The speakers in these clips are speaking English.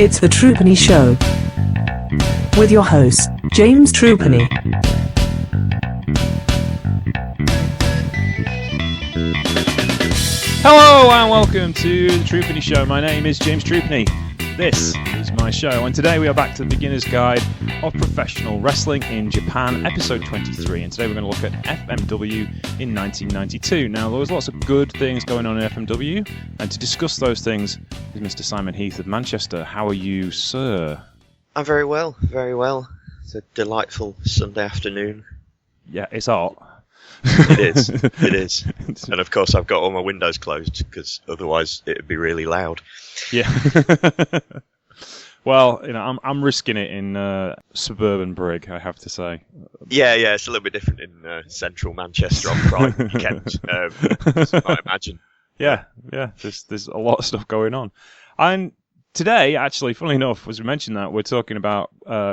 It's the Trupany Show. With your host, James Trupany. Hello and welcome to the Trupany Show. My name is James Trupany. This is my show, and today we are back to the Beginner's Guide of Professional Wrestling in Japan, episode 23. And today we're going to look at FMW in 1992. Now, there was lots of good things going on in FMW, and to discuss those things is Mr. Simon Heath of Manchester. How are you, sir? I'm very well, very well. It's a delightful Sunday afternoon. Yeah, it's hot. It is, it is. And of course I've got all my windows closed, because otherwise it would be really loud. Yeah. Well, you know, I'm risking it in suburban Brig, I have to say. Yeah, it's a little bit different in central Manchester on Pride weekend, I imagine. Yeah, there's a lot of stuff going on. And today, actually, funnily enough, as we mentioned that, we're talking about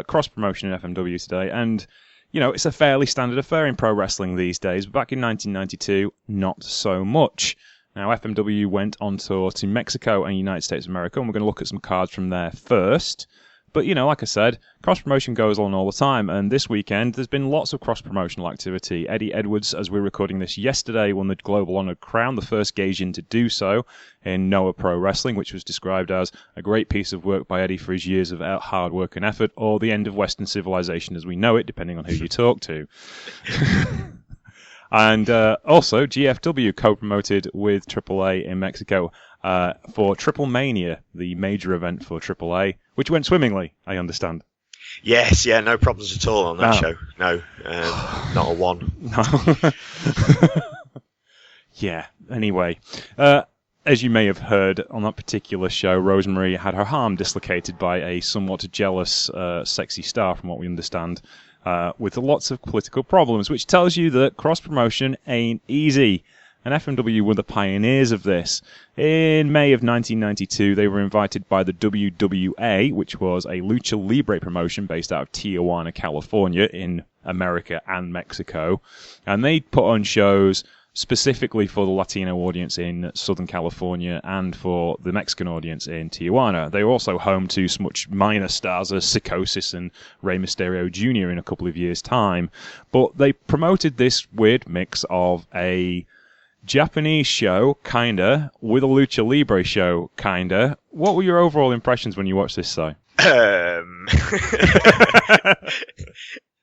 cross-promotion in FMW today, and you know, it's a fairly standard affair in pro wrestling these days, but back in 1992, not so much. Now, FMW went on tour to Mexico and United States of America, and we're going to look at some cards from there first. But, you know, like I said, cross-promotion goes on all the time, and this weekend there's been lots of cross-promotional activity. Eddie Edwards, as we're recording this yesterday, won the Global Honored Crown, the first Gaijin to do so in Noah Pro Wrestling, which was described as a great piece of work by Eddie for his years of hard work and effort, or the end of Western civilization as we know it, depending on who you talk to. And also, GFW co-promoted with AAA in Mexico for Triple Mania, the major event for AAA, which went swimmingly, I understand. Yes, yeah, no problems at all on that show. No, not a one. No. Yeah, anyway. As you may have heard, on that particular show, Rosemary had her arm dislocated by a somewhat jealous, sexy star, from what we understand. With lots of political problems, which tells you that cross-promotion ain't easy. And FMW were the pioneers of this. In May of 1992, they were invited by the WWA, which was a lucha libre promotion based out of Tijuana, California, in America and Mexico. And they put on shows specifically for the Latino audience in Southern California and for the Mexican audience in Tijuana. They were also home to some much minor stars as Psychosis and Rey Mysterio Jr. in a couple of years' time. But they promoted this weird mix of a Japanese show, kinda, with a Lucha Libre show, kinda. What were your overall impressions when you watched this, Si?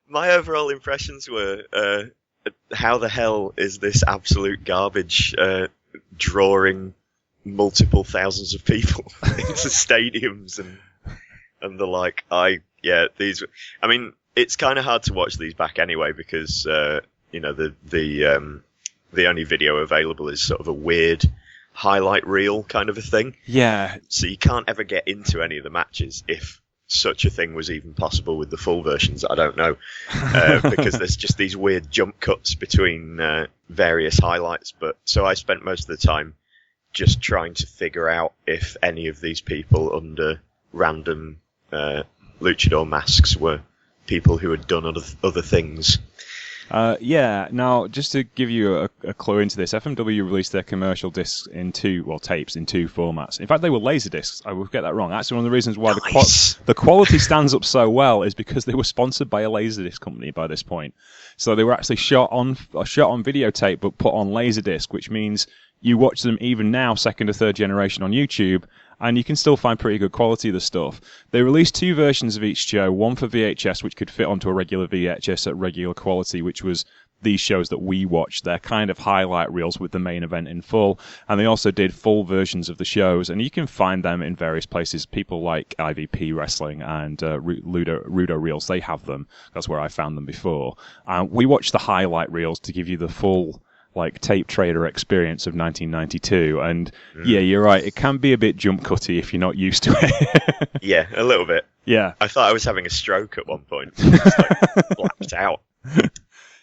My overall impressions were... how the hell is this absolute garbage drawing multiple thousands of people into stadiums and the like? I mean, it's kind of hard to watch these back anyway because you know the only video available is sort of a weird highlight reel kind of a thing. Yeah. So you can't ever get into any of the matches if such a thing was even possible with the full versions. I don't know, because there's just these weird jump cuts between various highlights. But so I spent most of the time just trying to figure out if any of these people under random luchador masks were people who had done other things. Yeah, now, just to give you a clue into this, FMW released their commercial discs tapes in two formats. In fact, they were laser discs. I will get that wrong. Actually, one of the reasons why the quality stands up so well is because they were sponsored by a laser disc company by this point. So they were actually shot on videotape but put on laser disc, which means you watch them even now, second or third generation on YouTube, and you can still find pretty good quality of the stuff. They released two versions of each show, one for VHS, which could fit onto a regular VHS at regular quality, which was these shows that we watched. They're kind of highlight reels with the main event in full, and they also did full versions of the shows, and you can find them in various places. People like IVP Wrestling and Rudo Reels, they have them. That's where I found them before. We watched the highlight reels to give you the full tape trader experience of 1992, and yeah, you're right, it can be a bit jump cutty if you're not used to it. Yeah, a little bit. Yeah. I thought I was having a stroke at one point. Just blacked out.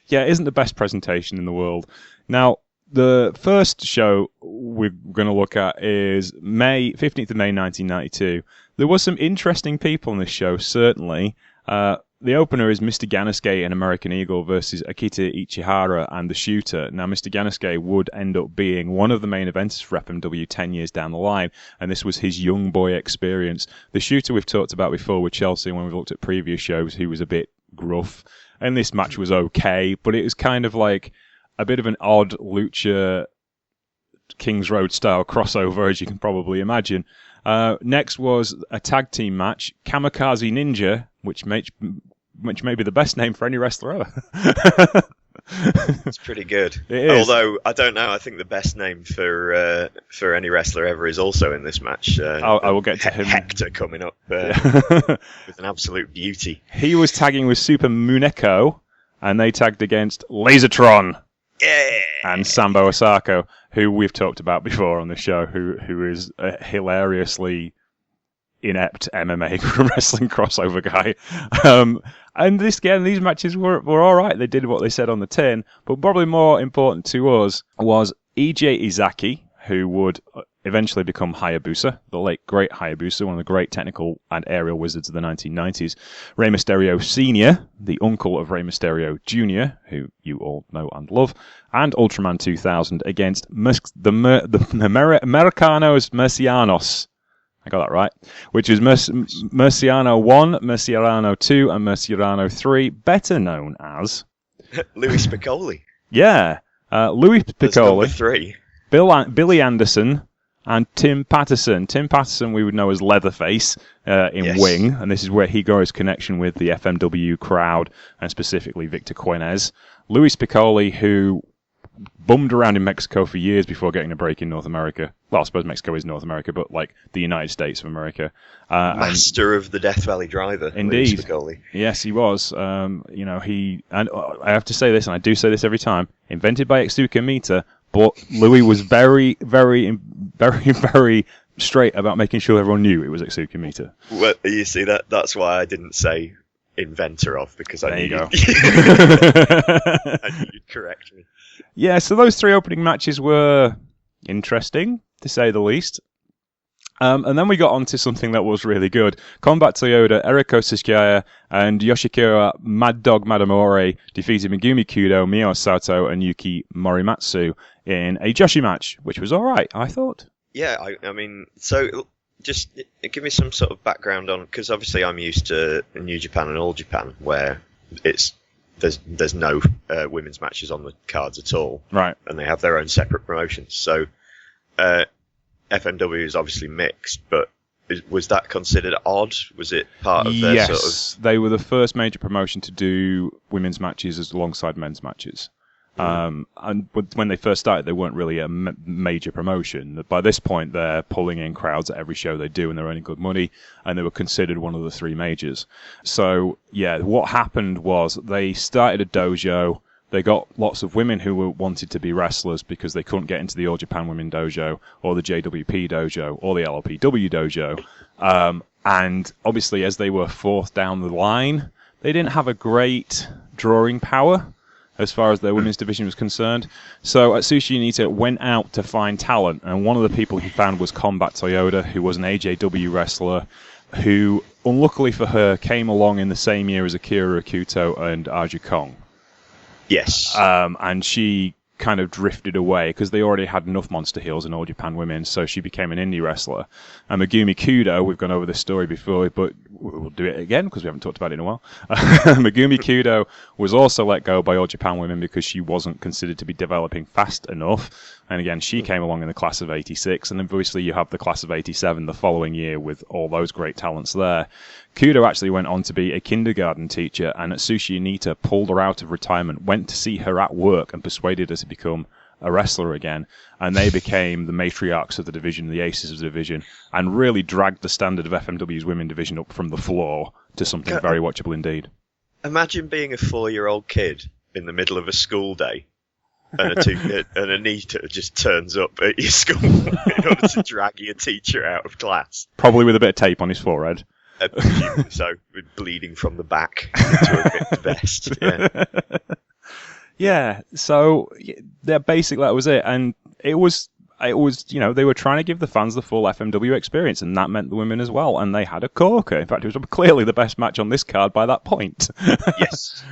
Yeah, it isn't the best presentation in the world. Now, the first show we're going to look at is 15th of May 1992. There was some interesting people on this show, certainly. the opener is Mr. Ganasuke and American Eagle versus Akita Ichihara and the Shooter. Now, Mr. Ganasuke would end up being one of the main eventers for FMW 10 years down the line, and this was his young boy experience. The Shooter we've talked about before with Chelsea when we've looked at previous shows, who was a bit gruff, and this match was okay, but it was kind of like a bit of an odd Lucha Kings Road style crossover, as you can probably imagine. Next was a tag team match, Kamikaze Ninja, which may be the best name for any wrestler ever. It's pretty good. It is. Although, I don't know, I think the best name for any wrestler ever is also in this match. I will get to him. Hector coming up with an absolute beauty. He was tagging with Super Muneko, and they tagged against Lasertron. Yeah. And Sambo Osako, who we've talked about before on the show, who is a hilariously inept MMA wrestling crossover guy. And these matches were all right. They did what they said on the tin, but probably more important to us was EJ Izaki, who would eventually become Hayabusa, the late great Hayabusa, one of the great technical and aerial wizards of the 1990s. Rey Mysterio Sr., the uncle of Rey Mysterio Jr., who you all know and love, and Ultraman 2000 against the Americanos Mercianos. I got that right. Which is Merciano 1, Merciano 2, and Merciano 3, better known as... Louis Piccoli. Yeah. Louis Piccoli. Number 3. Billy Anderson, and Tim Patterson. Tim Patterson we would know as Leatherface in Wing, and this is where he got his connection with the FMW crowd, and specifically Victor Quenez. Louis Piccoli, who bummed around in Mexico for years before getting a break in North America. Well, I suppose Mexico is North America, but like the United States of America. Master of the Death Valley Driver. Indeed. Louis Piccoli. Yes, he was. And I have to say this, and I do say this every time, invented by Etsuka Mita, but Louis was very, very, very, very straight about making sure everyone knew it was Etsuka Mita. Well, you see, that's why I didn't say inventor of, because I knew you'd correct me. Yeah, so those 3 opening matches were interesting, to say the least. And then we got on to something that was really good. Combat Toyota, Eriko Tsuchiya, and Yoshikira Mad Dog Madamore defeated Megumi Kudo, Mio Sato, and Yuki Morimatsu in a Joshi match, which was alright, I thought. Yeah, I mean, so just give me some sort of background on, because obviously I'm used to New Japan and All Japan, where there's no women's matches on the cards at all. Right. And they have their own separate promotions. So FMW is obviously mixed, but was that considered odd? Was it part of their sort of... Yes, they were the first major promotion to do women's matches alongside men's matches. And when they first started, they weren't really a major promotion. By this point, they're pulling in crowds at every show they do, and they're earning good money, and they were considered one of the 3 majors. So, yeah, what happened was they started a dojo. They got lots of women who wanted to be wrestlers because they couldn't get into the All Japan Women Dojo, or the JWP Dojo, or the LLPW Dojo. And obviously, as they were 4th down the line, they didn't have a great drawing power as far as their women's division was concerned. So Atsushi Onita went out to find talent, and one of the people he found was Combat Toyota, who was an AJW wrestler, who, unluckily for her, came along in the same year as Akira Ikuto and Aju Kong. Yes. And she kind of drifted away because they already had enough monster heels in All Japan Women, so she became an indie wrestler. And Megumi Kudo, we've gone over this story before, but we'll do it again because we haven't talked about it in a while. Megumi Kudo was also let go by All Japan Women because she wasn't considered to be developing fast enough. And again, she came along in the class of 86, and then obviously you have the class of 87 the following year with all those great talents there. Kudo actually went on to be a kindergarten teacher, and Atsushi Onita pulled her out of retirement, went to see her at work, and persuaded her to become a wrestler again. And they became the matriarchs of the division, the aces of the division, and really dragged the standard of FMW's women division up from the floor to something very watchable indeed. Imagine being a 4-year-old kid in the middle of a school day, and Anita just turns up at your school in order to drag your teacher out of class. Probably with a bit of tape on his forehead. So, with bleeding from the back into a ripped vest. Yeah. Yeah, so basically that was it. And it was it was, they were trying to give the fans the full FMW experience, and that meant the women as well. And they had a corker. In fact, it was clearly the best match on this card by that point. Yes.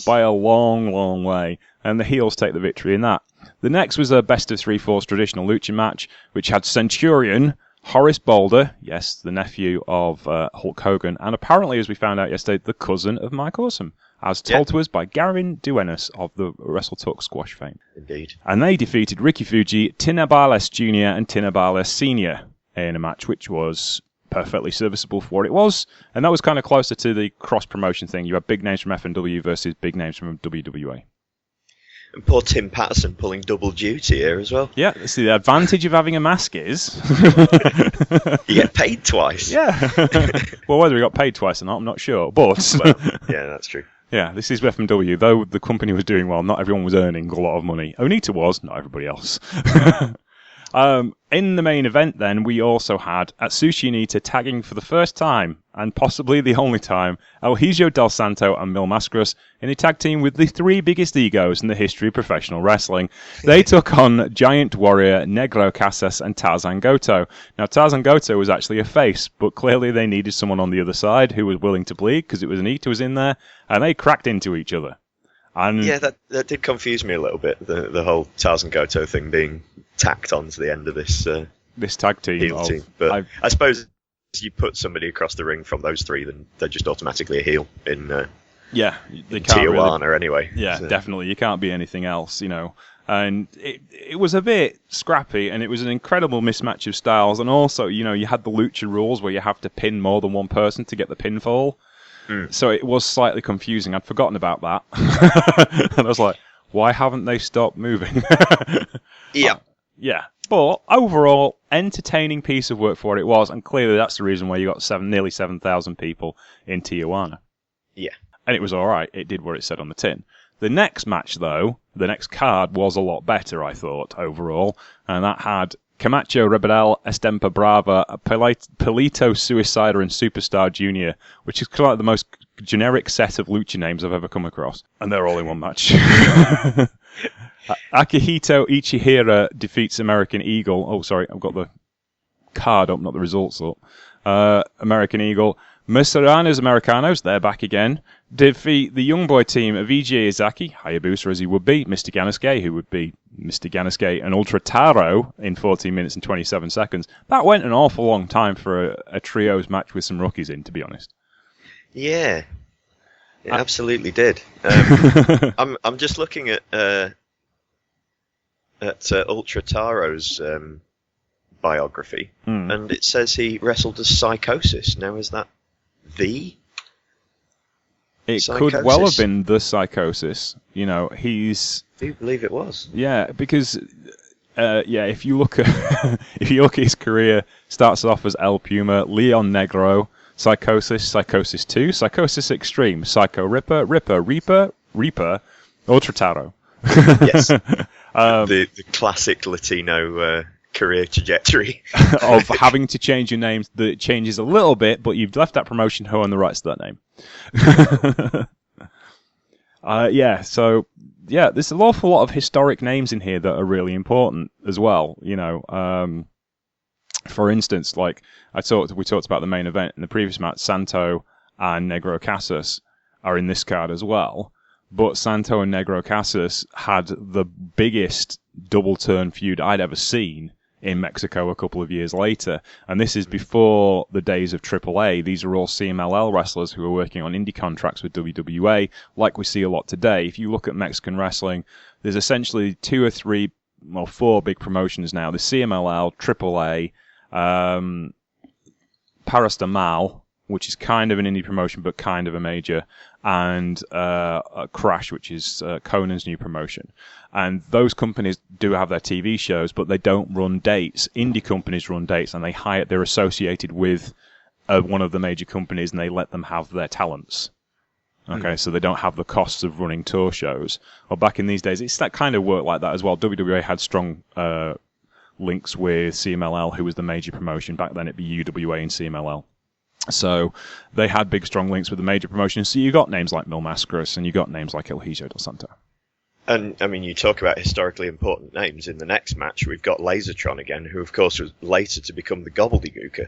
By a long, long way. And the heels take the victory in that. The next was a best of 3/4 traditional lucha match, which had Centurion, Horace Boulder, yes, the nephew of Hulk Hogan, and apparently, as we found out yesterday, the cousin of Mike Awesome, as told to us by Gavin Duenas of the Wrestle Talk Squash fame. Indeed. And they defeated Ricky Fuji, Tinabales Jr. and Tinabales Sr. in a match which was perfectly serviceable for what it was, and that was kind of closer to the cross-promotion thing. You had big names from FMW versus big names from WWE. And poor Tim Patterson pulling double duty here as well. Yeah, see, the advantage of having a mask is... you get paid twice. Yeah. Well, whether he got paid twice or not, I'm not sure, but... Well, yeah, that's true. Yeah, this is FMW. Though the company was doing well, not everyone was earning a lot of money. Onita was, not everybody else. In the main event, then, we also had Atsushi Onita tagging for the first time, and possibly the only time, El Hijo del Santo and Mil Mascaras in a tag team with the three biggest egos in the history of professional wrestling. They took on Giant Warrior, Negro Casas, and Tarzan Goto. Now, Tarzan Goto was actually a face, but clearly they needed someone on the other side who was willing to bleed, because it was Onita was in there, and they cracked into each other. And yeah, that did confuse me a little bit, the whole Tarzan Goto thing being tacked on to the end of this tag team. Team. But I suppose if you put somebody across the ring from those three, then they're just automatically a heel in they can't Tijuana really, anyway. Yeah, so. Definitely. You can't be anything else, And it was a bit scrappy, and it was an incredible mismatch of styles. And also, you had the lucha rules where you have to pin more than one person to get the pinfall. So it was slightly confusing. I'd forgotten about that. And I was like, why haven't they stopped moving? Yeah. Yeah. But overall, entertaining piece of work for what it was. And clearly that's the reason why you got nearly 7,000 people in Tijuana. Yeah. And it was all right. It did what it said on the tin. The next match, though, the next card was a lot better, I thought, overall. And that had Camacho Rebel, Estempa Brava, Pelito Suicider, and Superstar Jr., which is kind of the most generic set of lucha names I've ever come across. And they're all in one match. Akihito Ichihara defeats American Eagle. Oh, sorry, I've got the card up, not the results up. American Eagle. Mercenanos Americanos, they're back again, defeat the young boy team of E.J. Izaki, Hayabusa as he would be, Mr. Ganasuke, who would be Mr. Ganasuke, and Ultra Taro in 14 minutes and 27 seconds. That went an awful long time for a trios match with some rookies in, to be honest. Yeah, it absolutely did. I'm just looking at Ultra Taro's biography, and it says he wrestled as Psychosis. Now, is that the It Psychosis? Could well have been the Psychosis. He's... I do believe it was. Yeah, because if you look at his career, starts off as El Puma, Leon Negro, Psychosis, Psychosis 2, Psychosis Extreme, Psycho Ripper, Reaper, Ultra Taro. Yes, the classic Latino career trajectory of having to change your name that changes a little bit, but you've left that promotion who own the rights to that name. There's an awful lot of historic names in here that are really important as well. For instance, like we talked about the main event in the previous match, Santo and Negro Casas are in this card as well. But Santo and Negro Casas had the biggest double turn feud I'd ever seen in Mexico a couple of years later. And this is before the days of AAA. These are all CMLL wrestlers who are working on indie contracts with WWA, like we see a lot today. If you look at Mexican wrestling, there's essentially 2 or 3, 4 big promotions now. The CMLL, AAA, Parastamal, which is kind of an indie promotion but kind of a major, and Crash, which is Conan's new promotion. And those companies do have their TV shows, but they don't run dates. Indie companies run dates, and they're associated with one of the major companies, and they let them have their talents. Okay, so they don't have the costs of running tour shows. Well, back in these days, it's that kind of work like that as well. WWA had strong links with CMLL, who was the major promotion. Back then, it'd be UWA and CMLL. So they had big, strong links with the major promotions. So you got names like Mil Mascaras, and you got names like El Hijo del Santo. And, I mean, you talk about historically important names. In the next match, we've got Lasertron again, who, of course, was later to become the Gobbledygooker.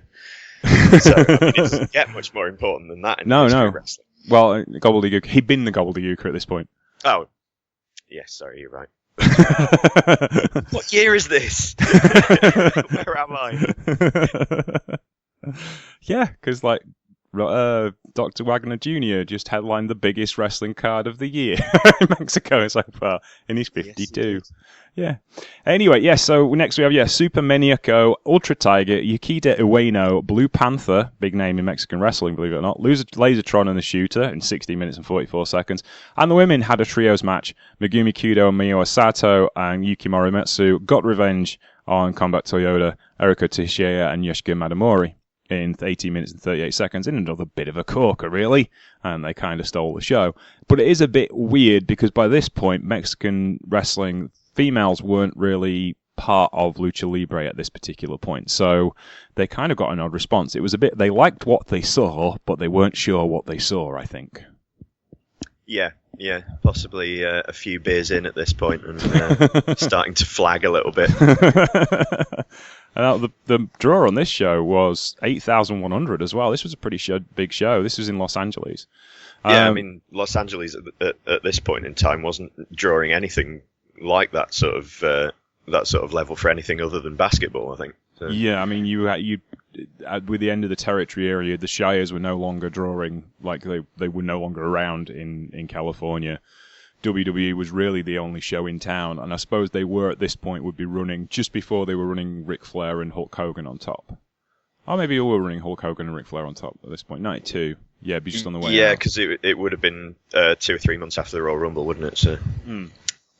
So, I mean, it doesn't get much more important than that in history of wrestling. Well, Gobbledygook, he'd been the Gobbledygooker at this point. Oh. Yes, sorry, you're right. What year is this? Where am I? Yeah, because, like, Dr. Wagner Jr. just headlined the biggest wrestling card of the year in Mexico so far, and he's 52. Yes, yeah. Anyway, yeah, so next we have, Super Maniaco, Ultra Tiger, Yukita Ueno, Blue Panther, big name in Mexican wrestling, believe it or not, Lasertron and the Shooter in 60 minutes and 44 seconds. And the women had a trios match. Megumi Kudo, Miyo Sato, and Yuki Morimitsu got revenge on Combat Toyota, Eriko Teixeira, and Yoshika Madamori in 18 minutes and 38 seconds, in another bit of a corker, really, and they kind of stole the show. But it is a bit weird, because by this point, Mexican wrestling, females weren't really part of Lucha Libre at this particular point, so they kind of got an odd response. It was a bit, they liked what they saw, but they weren't sure what they saw, I think. Yeah, possibly a few beers in at this point, and starting to flag a little bit. And the draw on this show was 8,100 as well. This was a pretty big show. This was in Los Angeles. Yeah, I mean, Los Angeles at this point in time wasn't drawing anything like that sort of level for anything other than basketball, I think. So. Yeah, I mean, you with the end of the territory area, the Shires were no longer drawing, like they were no longer around in California. WWE was really the only show in town, and I suppose they were at this point would be running just before they were running Ric Flair and Hulk Hogan on top. Or maybe they were running Hulk Hogan and Ric Flair on top at this point. 92. Yeah, it'd be just on the way. Yeah, because it would have been 2 or 3 months after the Royal Rumble, wouldn't it? So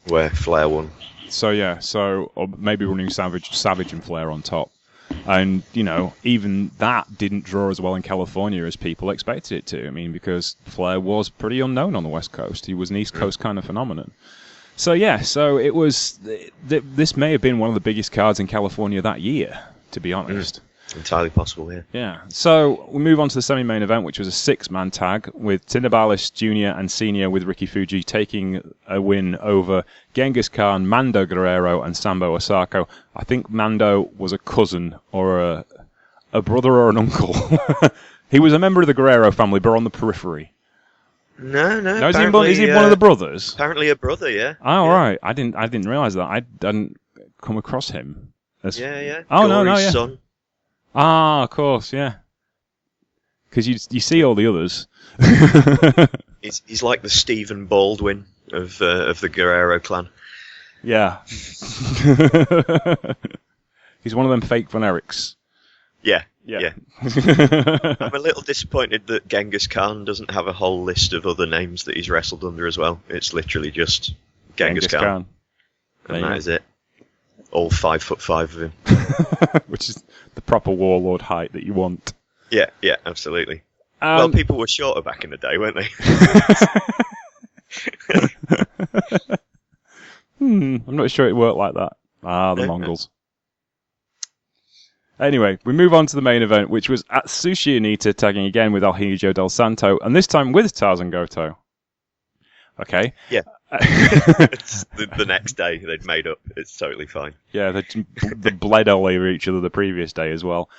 where Flair won. So or maybe running Savage and Flair on top. And, even that didn't draw as well in California as people expected it to. I mean, because Flair was pretty unknown on the West Coast. He was an East Coast kind of phenomenon. So it was... This may have been one of the biggest cards in California that year, to be honest. Entirely possible, yeah. Yeah. So we move on to the semi-main event, which was a 6-man tag with Tindabalis Jr. and Senior with Ricky Fuji taking a win over Genghis Khan, Mando Guerrero, and Sambo Osako. I think Mando was a cousin or a brother or an uncle. He was a member of the Guerrero family, but on the periphery. No. Is he one of the brothers? Apparently a brother, yeah. Oh, yeah. Right. I didn't realise that. I didn't come across him. Yeah. Oh, Gory's yeah. son. Ah, of course, yeah. Because you see all the others. He's like the Stephen Baldwin of the Guerrero clan. Yeah. He's one of them fake Von Erichs. Yeah. I'm a little disappointed that Genghis Khan doesn't have a whole list of other names that he's wrestled under as well. It's literally just Genghis Khan. And that is it. All 5'5" of him. Which is the proper warlord height that you want. Yeah, absolutely. Well, people were shorter back in the day, weren't they? I'm not sure it worked like that. The Mongols. Anyway, we move on to the main event, which was Atsushi Onita tagging again with El Hijo del Santo, and this time with Tarzan Goto. Okay. Yeah. It's the next day they'd made up. It's totally fine. Yeah, they bled all over each other the previous day as well.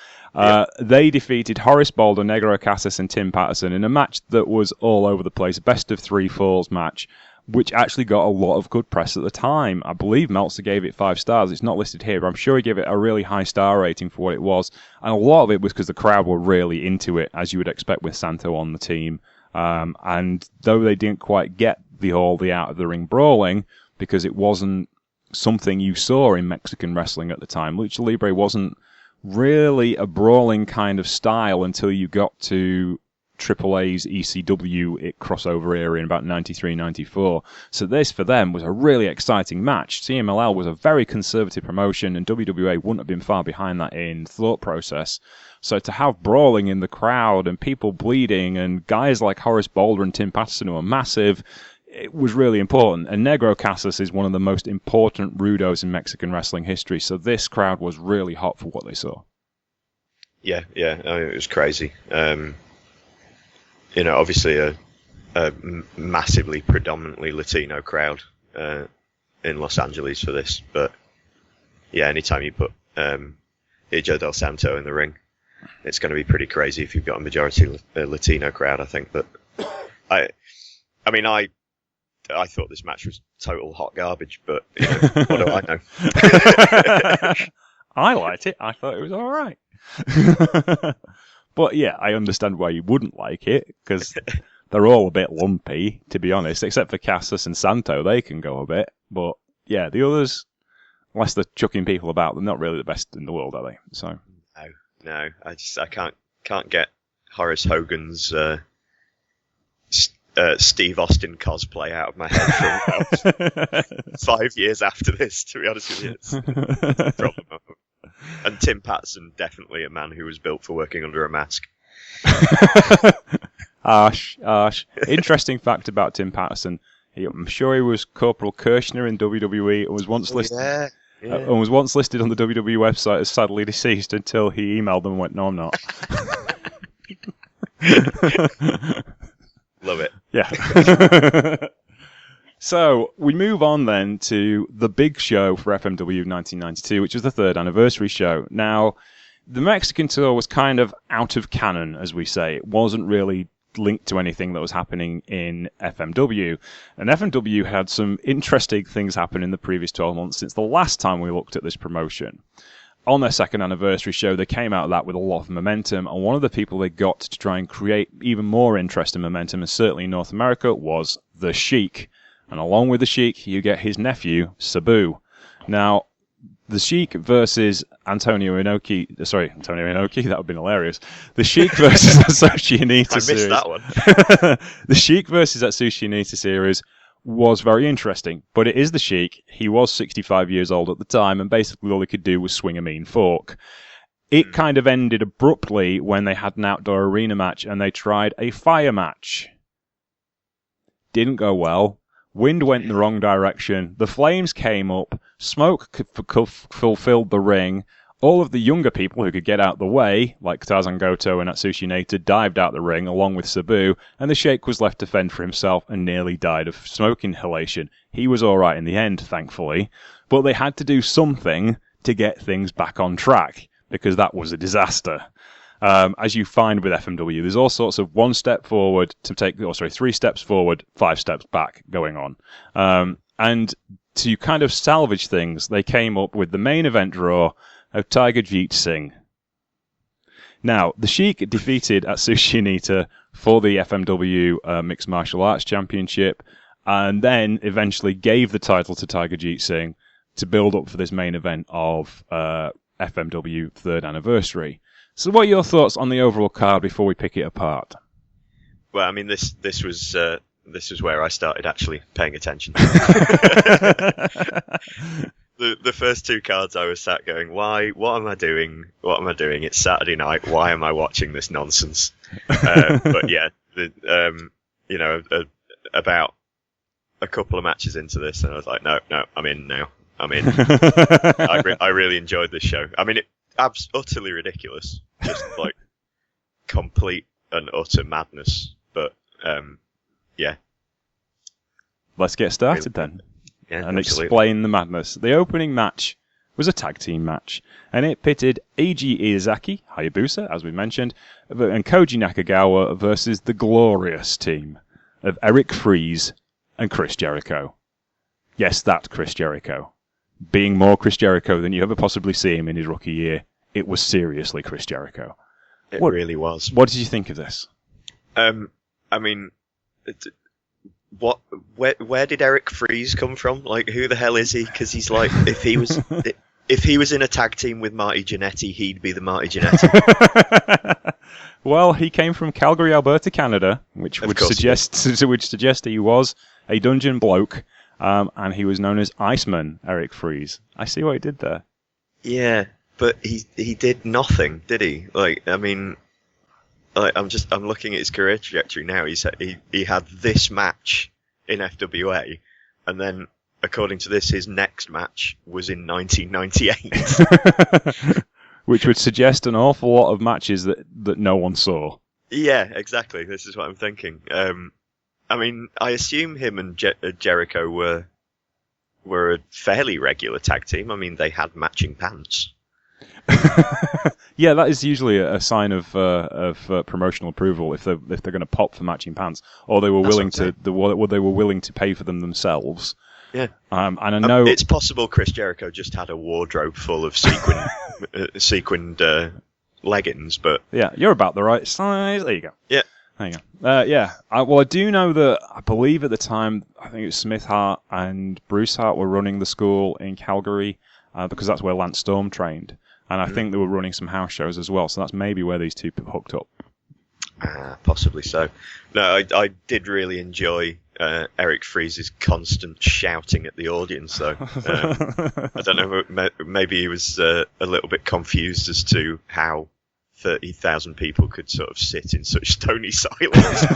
They defeated Horace Baldo, Negro Casas, and Tim Patterson in a match that was all over the place. Best of 3 falls match, which actually got a lot of good press at the time. I believe Meltzer gave it 5 stars. It's not listed here, but I'm sure he gave it a really high star rating for what it was. And a lot of it was because the crowd were really into it, as you would expect with Santo on the team. And though they didn't quite get the out of the ring brawling, because it wasn't something you saw in Mexican wrestling at the time. Lucha Libre wasn't really a brawling kind of style until you got to AAA's ECW crossover era in about 93, 94. So this, for them, was a really exciting match. CMLL was a very conservative promotion, and WWA wouldn't have been far behind that in thought process. So to have brawling in the crowd and people bleeding and guys like Horace Balder and Tim Patterson who are massive, it was really important. And Negro Casas is one of the most important rudos in Mexican wrestling history. So this crowd was really hot for what they saw. Yeah. I mean, it was crazy. Obviously a massively predominantly Latino crowd. in Los Angeles for this, but yeah, anytime you put Hijo del Santo in the ring, it's going to be pretty crazy if you've got a majority Latino crowd, I think. But I thought this match was total hot garbage, but what do I know? I liked it. I thought it was all right. But yeah, I understand why you wouldn't like it, because they're all a bit lumpy, to be honest, except for Casas and Santo. They can go a bit. But yeah, the others, unless they're chucking people about, they're not really the best in the world, are they? So No. I can't get Horace Hogan's Steve Austin cosplay out of my head for about 5 years after this, to be honest with you. It's a problem. And Tim Patterson, definitely a man who was built for working under a mask. Harsh. Interesting fact about Tim Patterson. I'm sure he was Corporal Kirshner in WWE and was once listed. And was once listed on the WWE website as sadly deceased until he emailed them and went, "No, I'm not." Love it. Yeah. So we move on then to the big show for FMW 1992, which was the 3rd anniversary show. Now, the Mexican tour was kind of out of canon, as we say. It wasn't really linked to anything that was happening in FMW. And FMW had some interesting things happen in the previous 12 months since the last time we looked at this promotion. On their 2nd anniversary show, they came out of that with a lot of momentum, and one of the people they got to try and create even more interest and momentum, and certainly in North America, was The Sheik. And along with The Sheik, you get his nephew, Sabu. Now, The Sheik versus Antonio Inoki, that would have been hilarious. The Sheik versus Atsushi Onita series. I missed that one. The Sheik versus Atsushi Onita series was very interesting, but it is The Sheik. He was 65 years old at the time, and basically all he could do was swing a mean fork. It kind of ended abruptly when they had an outdoor arena match, and they tried a fire match. Didn't go well. Wind went in the wrong direction. The flames came up. Smoke fulfilled the ring. All of the younger people who could get out the way, like Tarzan Goto and Atsushi Onita, dived out the ring along with Sabu, and the Sheik was left to fend for himself and nearly died of smoke inhalation. He was alright in the end, thankfully, but they had to do something to get things back on track, because that was a disaster. As you find with FMW, there's all sorts of 1 step forward to take, 3 steps forward, 5 steps back going on. And to kind of salvage things, they came up with the main event draw of Tiger Jeet Singh. Now, the Sheik defeated Atsushi Onita for the FMW Mixed Martial Arts Championship, and then eventually gave the title to Tiger Jeet Singh to build up for this main event of FMW 3rd anniversary. So what are your thoughts on the overall card before we pick it apart? Well, I mean, this was where I started actually paying attention. The first 2 cards I was sat going, why? What am I doing? What am I doing? It's Saturday night. Why am I watching this nonsense? But yeah, about a couple of matches into this, and I was like, no, I'm in now. I'm in. I really enjoyed this show. I mean, utterly ridiculous, just like complete and utter madness. But yeah, let's get started then. Yeah, and absolutely. Explain the madness. The opening match was a tag team match, and it pitted Eiji Iizaki, Hayabusa, as we mentioned, and Koji Nakagawa versus the glorious team of Eric Freeze and Chris Jericho. Yes, that Chris Jericho. Being more Chris Jericho than you ever possibly see him in his rookie year, it was seriously Chris Jericho. It really was. What did you think of this? I mean, where did Eric Freeze come from? Like, who the hell is he? Because he's like, if he was in a tag team with Marty Jannetty, he'd be the Marty Jannetty. Well, he came from Calgary, Alberta, Canada, which would suggest he was a dungeon bloke, and he was known as Iceman Eric Freeze. I see what he did there. Yeah, but he did nothing, did he? Like, I mean, like, I'm looking at his career trajectory now. He had this match in FWA, and then, according to this, his next match was in 1998. Which would suggest an awful lot of matches that no one saw. Yeah, exactly. This is what I'm thinking. I mean, I assume him and Jericho were were a fairly regular tag team. I mean, they had matching pants. Yeah, that is usually a sign of promotional approval if they're going to pop for matching pants, or they were willing to they were willing to pay for them themselves. Yeah, and I know it's possible Chris Jericho just had a wardrobe full of sequined leggings, but yeah, you're about the right size. There you go. Yeah, there you go. Yeah. I do know that I believe at the time I think it was Smith Hart and Bruce Hart were running the school in Calgary because that's where Lance Storm trained. And I think they were running some house shows as well, so that's maybe where these two hooked up. Possibly so. No, I did really enjoy Eric Freeze's constant shouting at the audience, though. I don't know, maybe he was a little bit confused as to how 30,000 people could sort of sit in such stony silence.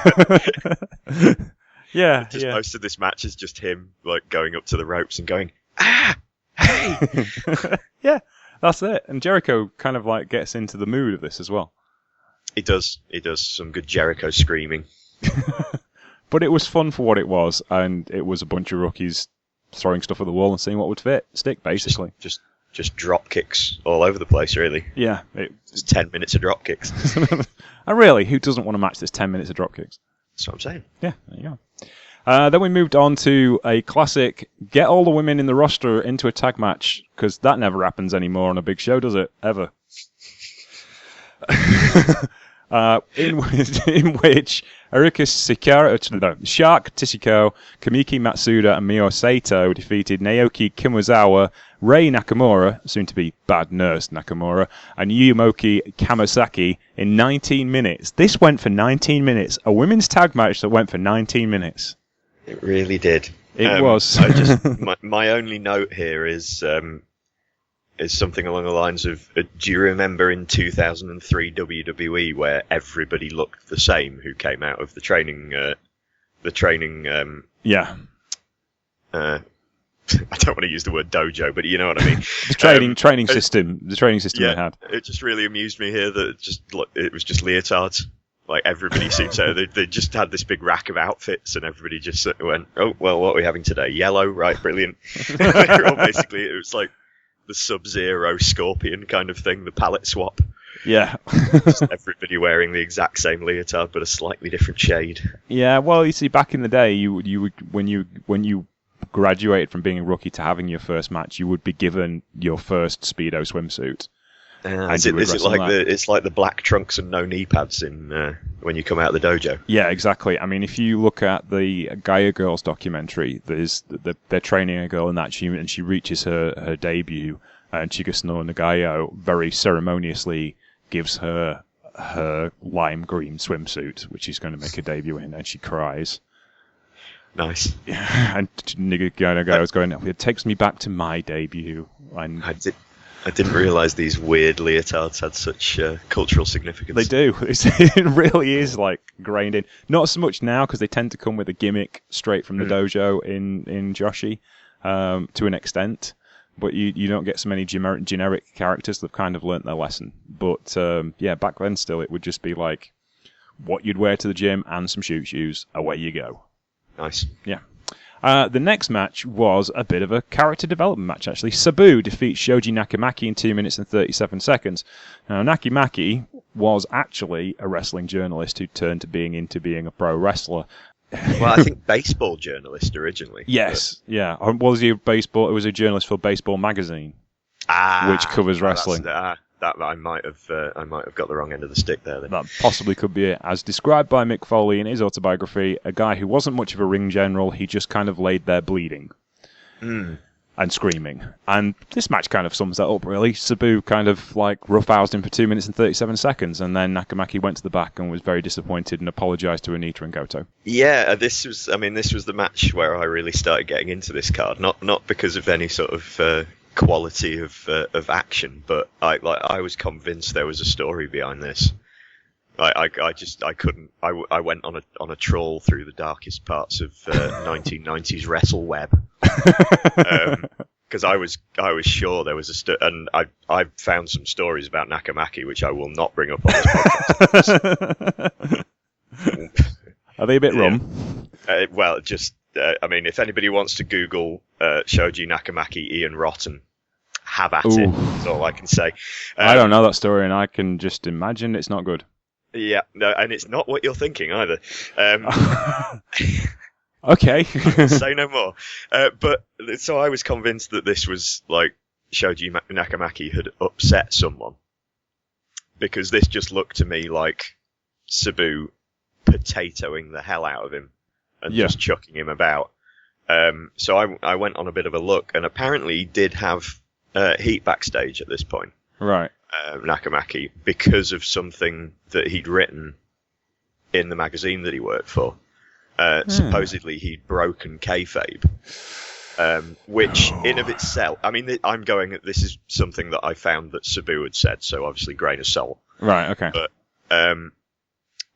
Yeah, Most of this match is just him like going up to the ropes and going, "Ah, hey!" Yeah. That's it. And Jericho kind of like gets into the mood of this as well. He does some good Jericho screaming. But it was fun for what it was, and it was a bunch of rookies throwing stuff at the wall and seeing what would stick, basically. Just drop kicks all over the place, really. Yeah. It's 10 minutes of drop kicks. And really, who doesn't want to match this 10 minutes of drop kicks? That's what I'm saying. Yeah, there you go. Then we moved on to a classic, get all the women in the roster into a tag match, because that never happens anymore on a big show, does it? Ever. In which Erika Shark Tishiko, Kamiki Matsuda, and Mio Sato defeated Naoki Kimizawa, Rei Nakamura, soon to be Bad Nurse Nakamura, and Yumoki Kamasaki in 19 minutes. This went for 19 minutes. A women's tag match that went for 19 minutes. It really did. It was. My only note here is something along the lines of, do you remember in 2003 WWE where everybody looked the same who came out of the training, yeah. I don't want to use the word dojo, but you know what I mean. The training system they had. It just really amused me here that it was just leotards. Like, everybody seemed to, they just had this big rack of outfits, and everybody just went, "Oh, well, what are we having today? Yellow, right, brilliant." They're all basically, it was like the Sub-Zero Scorpion kind of thing, the palette swap. Yeah. Just everybody wearing the exact same leotard, but a slightly different shade. Yeah, well, you see, back in the day, you would when you graduated from being a rookie to having your first match, you would be given your first Speedo swimsuit. Is it like it's like the black trunks and no knee pads in when you come out of the dojo? Yeah, exactly. I mean, if you look at the Gaia Girls documentary, they're training a girl in that, and she reaches her debut, and Chikasuno Nagayo very ceremoniously gives her lime green swimsuit, which she's going to make her debut in, and she cries. Nice. Yeah, and Nagayo's going, "It takes me back to my debut." And I didn't realise these weird leotards had such cultural significance. They do. It really is like grained in. Not so much now because they tend to come with a gimmick straight from the dojo in Joshi to an extent. But you don't get so many generic characters that have kind of learnt their lesson. But yeah, back then still it would just be like what you'd wear to the gym and some shoes. Away you go. Nice. Yeah. The next match was a bit of a character development match, actually. Sabu defeats Shoji Nakamaki in 2 minutes and 37 seconds. Now, Nakamaki was actually a wrestling journalist who turned to being a pro wrestler. Well, I think baseball journalist originally. Yes, yeah. Was he it was a journalist for Baseball Magazine, which covers wrestling. That I might have got the wrong end of the stick there. Then. That possibly could be it. As described by Mick Foley in his autobiography, a guy who wasn't much of a ring general, he just kind of laid there bleeding and screaming. And this match kind of sums that up, really. Sabu kind of like roughhoused him for 2 minutes and 37 seconds, and then Nakamaki went to the back and was very disappointed and apologised to Anita and Goto. Yeah, this was the match where I really started getting into this card. Not because of any sort of quality of action, but I was convinced there was a story behind this. I couldn't. I went on a trawl through the darkest parts of 1990s Wrestle Web because I was sure there was and I found some stories about Nakamaki which I will not bring up on this podcast. Are they a bit rum? Well, just I mean, if anybody wants to Google Shoji Nakamaki Ian Rotten, have at Ooh. it. That's all I can say. I don't know that story, and I can just imagine it's not good. Yeah, no, and it's not what you're thinking either. Okay. Say no more. But so I was convinced that this was like Shoji Nakamaki had upset someone, because this just looked to me like Sabu potatoing the hell out of him and just chucking him about. So I went on a bit of a look, and apparently he did have heat backstage at this point. Right. Nakamaki, because of something that he'd written in the magazine that he worked for. Supposedly he'd broken kayfabe, which in of itself, I mean, this is something that I found that Sabu had said, so obviously grain of salt. Right, okay. But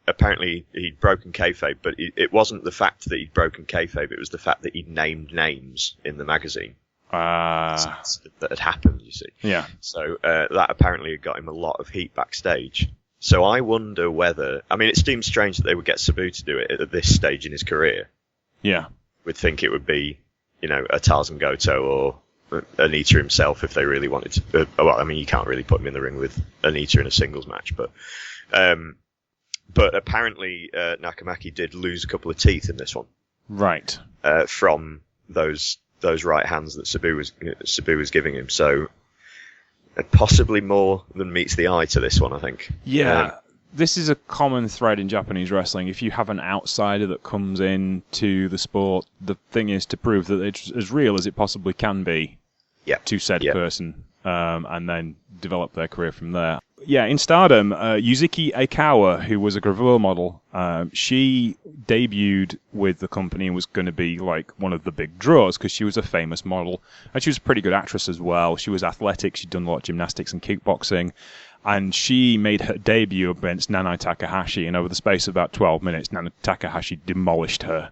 apparently he'd broken kayfabe, but it wasn't the fact that he'd broken kayfabe, it was the fact that he'd named names in the magazine. That had happened, you see. Yeah. So that apparently had got him a lot of heat backstage. So I wonder whether... I mean, it seems strange that they would get Sabu to do it at this stage in his career. Yeah. We'd think it would be, a Tarzan Goto or Anita himself if they really wanted to... well, I mean, you can't really put him in the ring with Anita in a singles match, but apparently Nakamaki did lose a couple of teeth in this one. Right. From those right hands that Sabu was giving him. So possibly more than meets the eye to this one, I think. Yeah. This is a common thread in Japanese wrestling. If you have an outsider that comes in to the sport, the thing is to prove that it's as real as it possibly can be to said person, and then develop their career from there. Yeah, in Stardom, Yuzuki Aikawa, who was a gravure model, she debuted with the company and was going to be like one of the big draws because she was a famous model. And she was a pretty good actress as well. She was athletic. She'd done a lot of gymnastics and kickboxing. And she made her debut against Nanai Takahashi. And over the space of about 12 minutes, Nanai Takahashi demolished her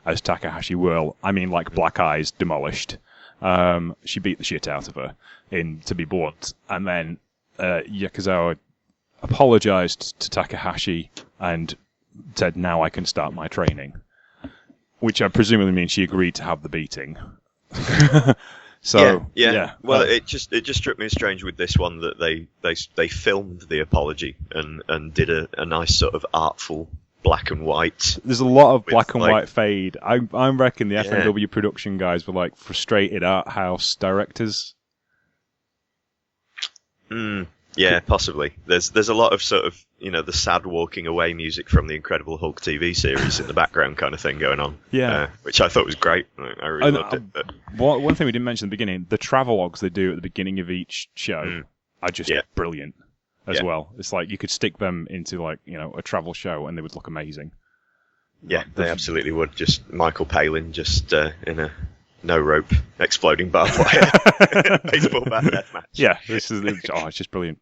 as Takahashi will. I mean, like Black Eyes demolished. She beat the shit out of her, to be blunt. And then Yakuzawa apologized to Takahashi and said, now I can start my training. Which I presumably means she agreed to have the beating. So yeah. Well, it just struck me as strange with this one that they filmed the apology and did a nice sort of artful black and white. There's a lot of black and white fade. I reckon the FMW production guys were like frustrated art house directors. Yeah, possibly. There's a lot of sort of, the sad walking away music from the Incredible Hulk TV series in the background kind of thing going on. Yeah. Which I thought was great. I really loved it. But... One thing we didn't mention at the beginning, the travelogues they do at the beginning of each show are just brilliant as well. It's like you could stick them into like, a travel show and they would look amazing. Yeah, they absolutely would. Just Michael Palin just in a no rope exploding barbed wire baseball bat death match. Yeah, it's just brilliant.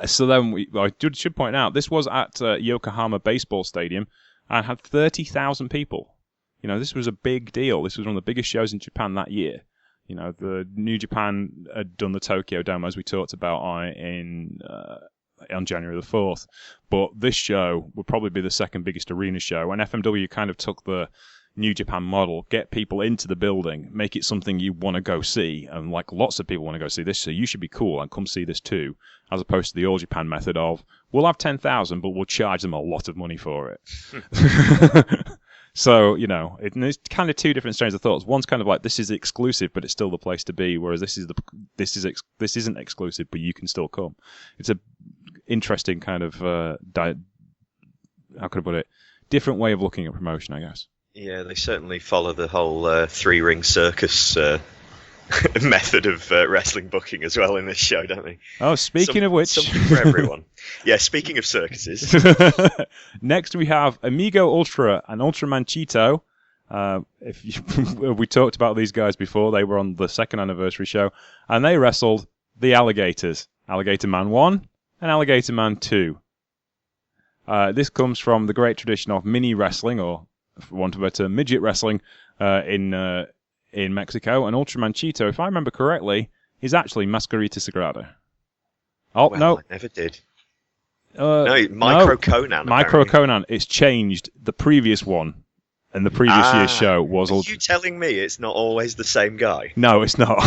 So then I should point out this was at Yokohama Baseball Stadium and had 30,000 people. This was a big deal. This was one of the biggest shows in Japan that year. The New Japan had done the Tokyo Dome as we talked about on January the 4th, but this show would probably be the second biggest arena show. And FMW kind of took the New Japan model, get people into the building, make it something you want to go see, and like lots of people want to go see this, so you should be cool and come see this too, as opposed to the All Japan method of, we'll have 10,000, but we'll charge them a lot of money for it. So, it's kind of two different strains of thoughts. One's kind of like, this is exclusive, but it's still the place to be, whereas this isn't exclusive, but you can still come. It's a interesting kind of, how could I put it, different way of looking at promotion, I guess. Yeah, they certainly follow the whole three-ring circus method of wrestling booking as well in this show, don't they? Oh, speaking of which... Something for everyone. Yeah, speaking of circuses. Next we have Amigo Ultra and Ultraman Cheeto. We talked about these guys before. They were on the second anniversary show, and they wrestled the Alligators. Alligator Man 1 and Alligator Man 2. This comes from the great tradition of mini wrestling, or for want of a better, midget wrestling in Mexico. And Ultraman Cheeto, if I remember correctly, is actually Mascarita Sagrada. Oh, well, no. I never did. No, Micro Conan. Micro Conan. It's changed. The previous one And the previous year's show was... Are you telling me it's not always the same guy? No, it's not.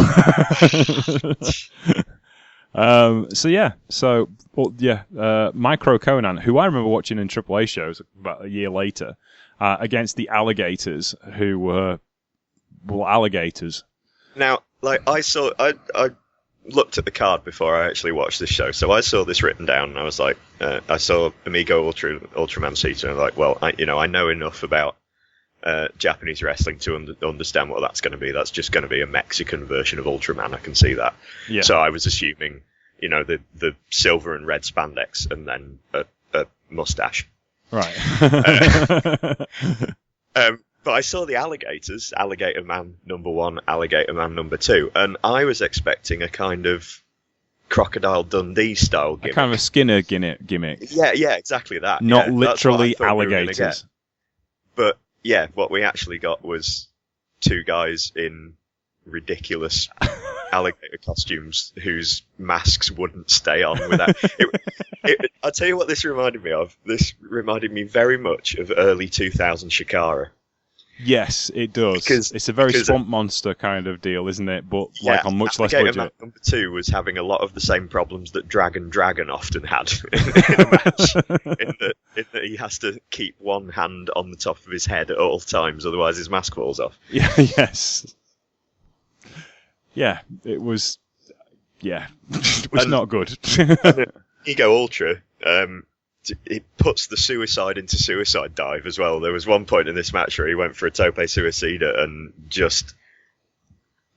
Micro Conan, who I remember watching in AAA shows about a year later, against the Alligators, who were alligators. Now, like, I looked at the card before I actually watched this show, so I saw this written down, and I was like, I saw Amigo Ultraman Ceta, and I'm like, well, I know enough about Japanese wrestling to understand what that's going to be. That's just going to be a Mexican version of Ultraman. I can see that. Yeah. So I was assuming, the silver and red spandex, and then a mustache. Right. But I saw the alligators, Alligator Man number 1, Alligator Man number 2, and I was expecting a kind of Crocodile Dundee style gimmick. A kind of a Skinner gimmick. Yeah, exactly that. Not literally alligators. But yeah, what we actually got was 2 guys in ridiculous alligator costumes whose masks wouldn't stay on without... I'll tell you what this reminded me of. This reminded me very much of early 2000 Shikara. Yes, it does. It's a very swamp monster kind of deal, isn't it? But on much less budget. Man number 2 was having a lot of the same problems that Dragon often had in a match. in that he has to keep one hand on the top of his head at all times, otherwise his mask falls off. Yeah, yes. Yeah, it was... Yeah, it was not good. Ego Ultra... it puts the suicide into suicide dive as well. There was one point in this match where he went for a tope suicida and just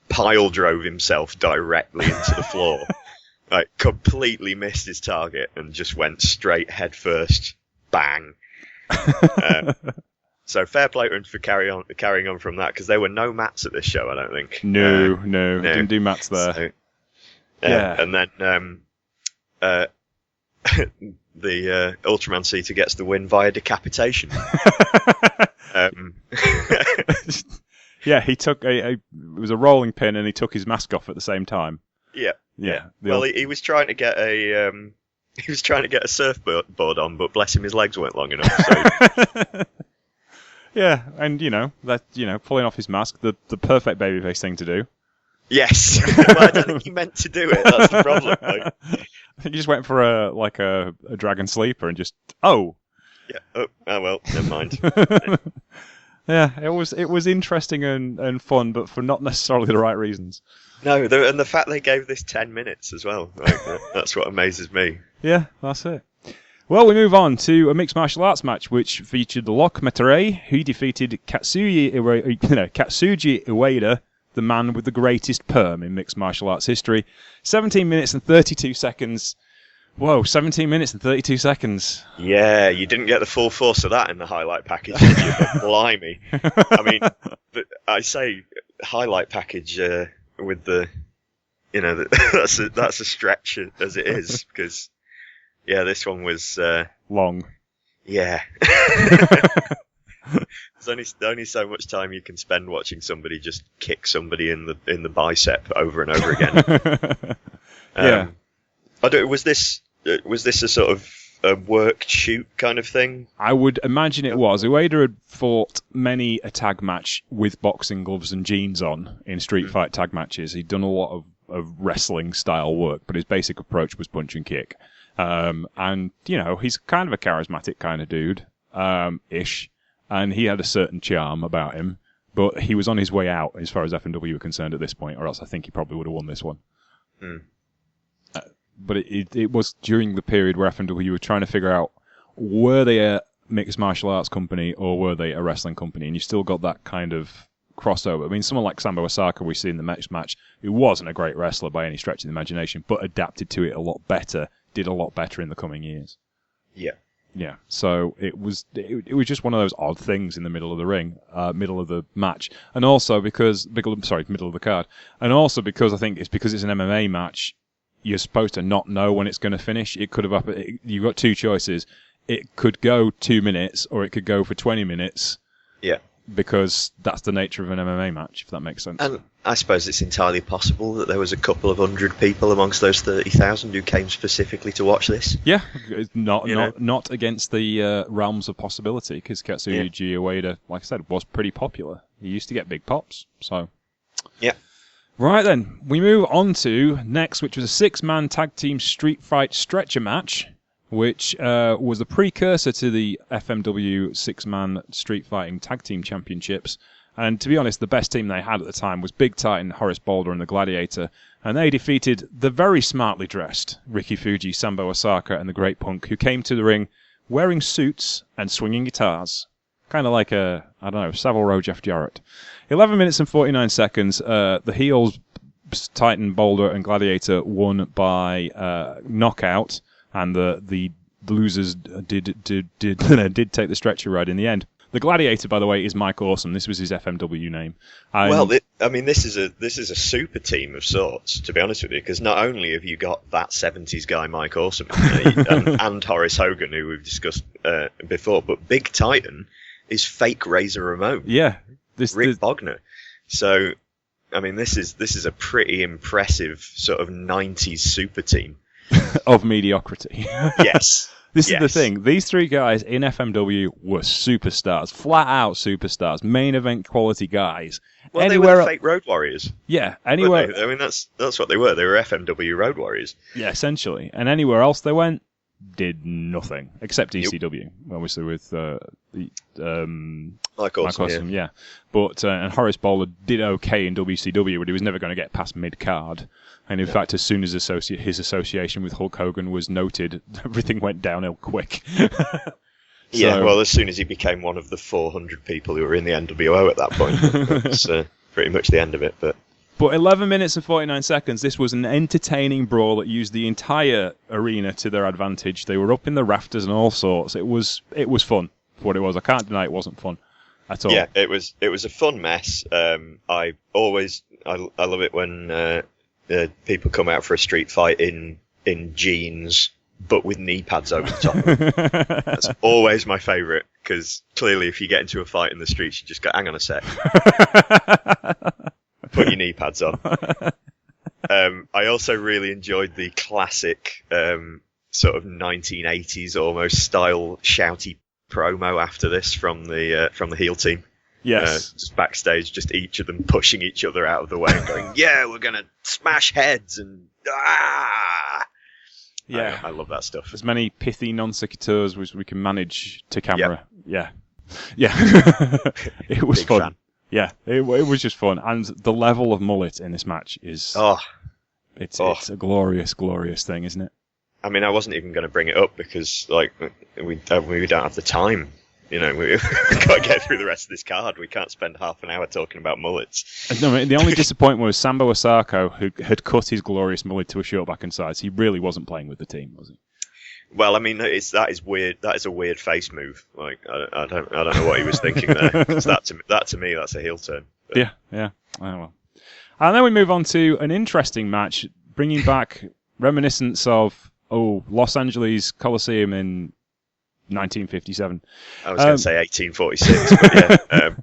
pile drove himself directly into the floor. Like, completely missed his target and just went straight head first. Bang. So fair play to him for carrying on from that, because there were no mats at this show, I don't think. No, didn't do mats there. So, yeah. And then the Ultraman Ceta gets the win via decapitation. Yeah, he took it was a rolling pin, and he took his mask off at the same time. Yeah. Well, he was trying to get a surfboard on, but bless him, his legs weren't long enough. So. Yeah, and pulling off his mask, the perfect babyface thing to do. Yes, well, I don't think he meant to do it. That's the problem. Like. I think he just went for a dragon sleeper and just Yeah. Oh well, never mind. Yeah, it was interesting and fun, but for not necessarily the right reasons. No, and the fact they gave this 10 minutes as well, that's what amazes me. Yeah, that's it. Well, we move on to a mixed martial arts match, which featured Lock Meterei, who defeated Katsuji Ueda, the man with the greatest perm in mixed martial arts history. 17 minutes and 32 seconds. Whoa, 17 minutes and 32 seconds. Yeah, you didn't get the full force of that in the highlight package, did you? But blimey. I mean, I say highlight package with the... that's a stretch as it is, because... Yeah, this one was... long. Yeah. There's only so much time you can spend watching somebody just kick somebody in the bicep over and over again. Yeah. Was this a sort of a work shoot kind of thing? I would imagine it was. Ueda had fought many a tag match with boxing gloves and jeans on in street fight tag matches. He'd done a lot of wrestling style work, but his basic approach was punch and kick. And he's kind of a charismatic kind of dude, ish. And he had a certain charm about him, but he was on his way out as far as FMW were concerned at this point, or else I think he probably would have won this one. But it was during the period where FMW were trying to figure out, were they a mixed martial arts company or were they a wrestling company? And you still got that kind of crossover. I mean, someone like Sambo Osaka we see in the next match, who wasn't a great wrestler by any stretch of the imagination, but adapted to it a lot better, did a lot better in the coming years. Yeah, so it was just one of those odd things in the middle of the ring, middle of the match, and also middle of the card, and also because I think it's because it's an MMA match, you're supposed to not know when it's going to finish. It could have you've got two choices. It could go 2 minutes, or it could go for 20 minutes. Yeah. because that's the nature of an MMA match, if that makes sense. And I suppose it's entirely possible that there was a couple of hundred people amongst those 30,000 who came specifically to watch this. Yeah, not against the realms of possibility, because Katsuyoshi Ueda, like I said, was pretty popular. He used to get big pops, so... Yeah. Right then, we move on to next, which was a 6-man tag team street fight stretcher match, which was the precursor to the FMW 6-man street fighting tag team championships. And to be honest, the best team they had at the time was Big Titan, Horace Boulder, and the Gladiator. And they defeated the very smartly dressed Ricky Fuji, Sambo Osaka, and the Great Punk, who came to the ring wearing suits and swinging guitars. Kind of like Savile Row Jeff Jarrett. 11 minutes and 49 seconds. The heels, Titan, Boulder, and Gladiator, won by knockout, and the losers did take the stretcher ride in the end. The Gladiator, by the way, is Mike Awesome. This was his FMW name. This is a super team of sorts, to be honest with you, because not only have you got that 70s guy Mike Awesome and Horace Hogan, who we've discussed before, but Big Titan is fake Razor Ramon. Yeah. Rick Bogner. So, I mean, this is a pretty impressive sort of 90s super team. Of mediocrity. Yes. This is the thing. These three guys in FMW were superstars. Flat out superstars. Main event quality guys. Well, they were the fake Road Warriors. Yeah. Anywhere. I mean, that's what they were. They were FMW Road Warriors. Yeah, essentially. And anywhere else they went, did nothing. Except ECW. Obviously with Mike Awesome, yeah. But and Horace Boulder did okay in WCW, but he was never going to get past mid-card. And in fact, as soon as his association with Hulk Hogan was noted, everything went downhill quick. As soon as he became one of the 400 people who were in the NWO at that point, that's pretty much the end of it. But 11 minutes and 49 seconds, this was an entertaining brawl that used the entire arena to their advantage. They were up in the rafters and all sorts. It was fun for what it was. I can't deny it wasn't fun at all. Yeah, it was a fun mess. I love it when people come out for a street fight in jeans, but with knee pads over the top. That's always my favourite, because clearly if you get into a fight in the streets, you just go, hang on a sec. Put your knee pads on. I also really enjoyed the classic sort of 1980s almost style shouty promo after this from the heel team. Yes. Just backstage, just each of them pushing each other out of the way and going, yeah, we're going to smash heads and Yeah. I love that stuff. As many pithy non sequiturs as we can manage to camera. Yep. Yeah. It was Big fun. fan. Yeah, it was just fun. And the level of mullet in this match is... It's a glorious, glorious thing, isn't it? I mean, I wasn't even going to bring it up because, like, we don't have the time. You know, we've got to get through the rest of this card. We can't spend half an hour talking about mullets. No, the only disappointment was Sambo Osaka, who had cut his glorious mullet to a short back and sides. He really wasn't playing with the team, was he? Well, I mean, that is weird. That is a weird face move. Like, I don't know what he was thinking there. 'Cause that to me, that's a heel turn. But... Yeah. Oh, well. And then we move on to an interesting match, bringing back reminiscence of Los Angeles Coliseum in 1957. I was going to say 1846, but yeah.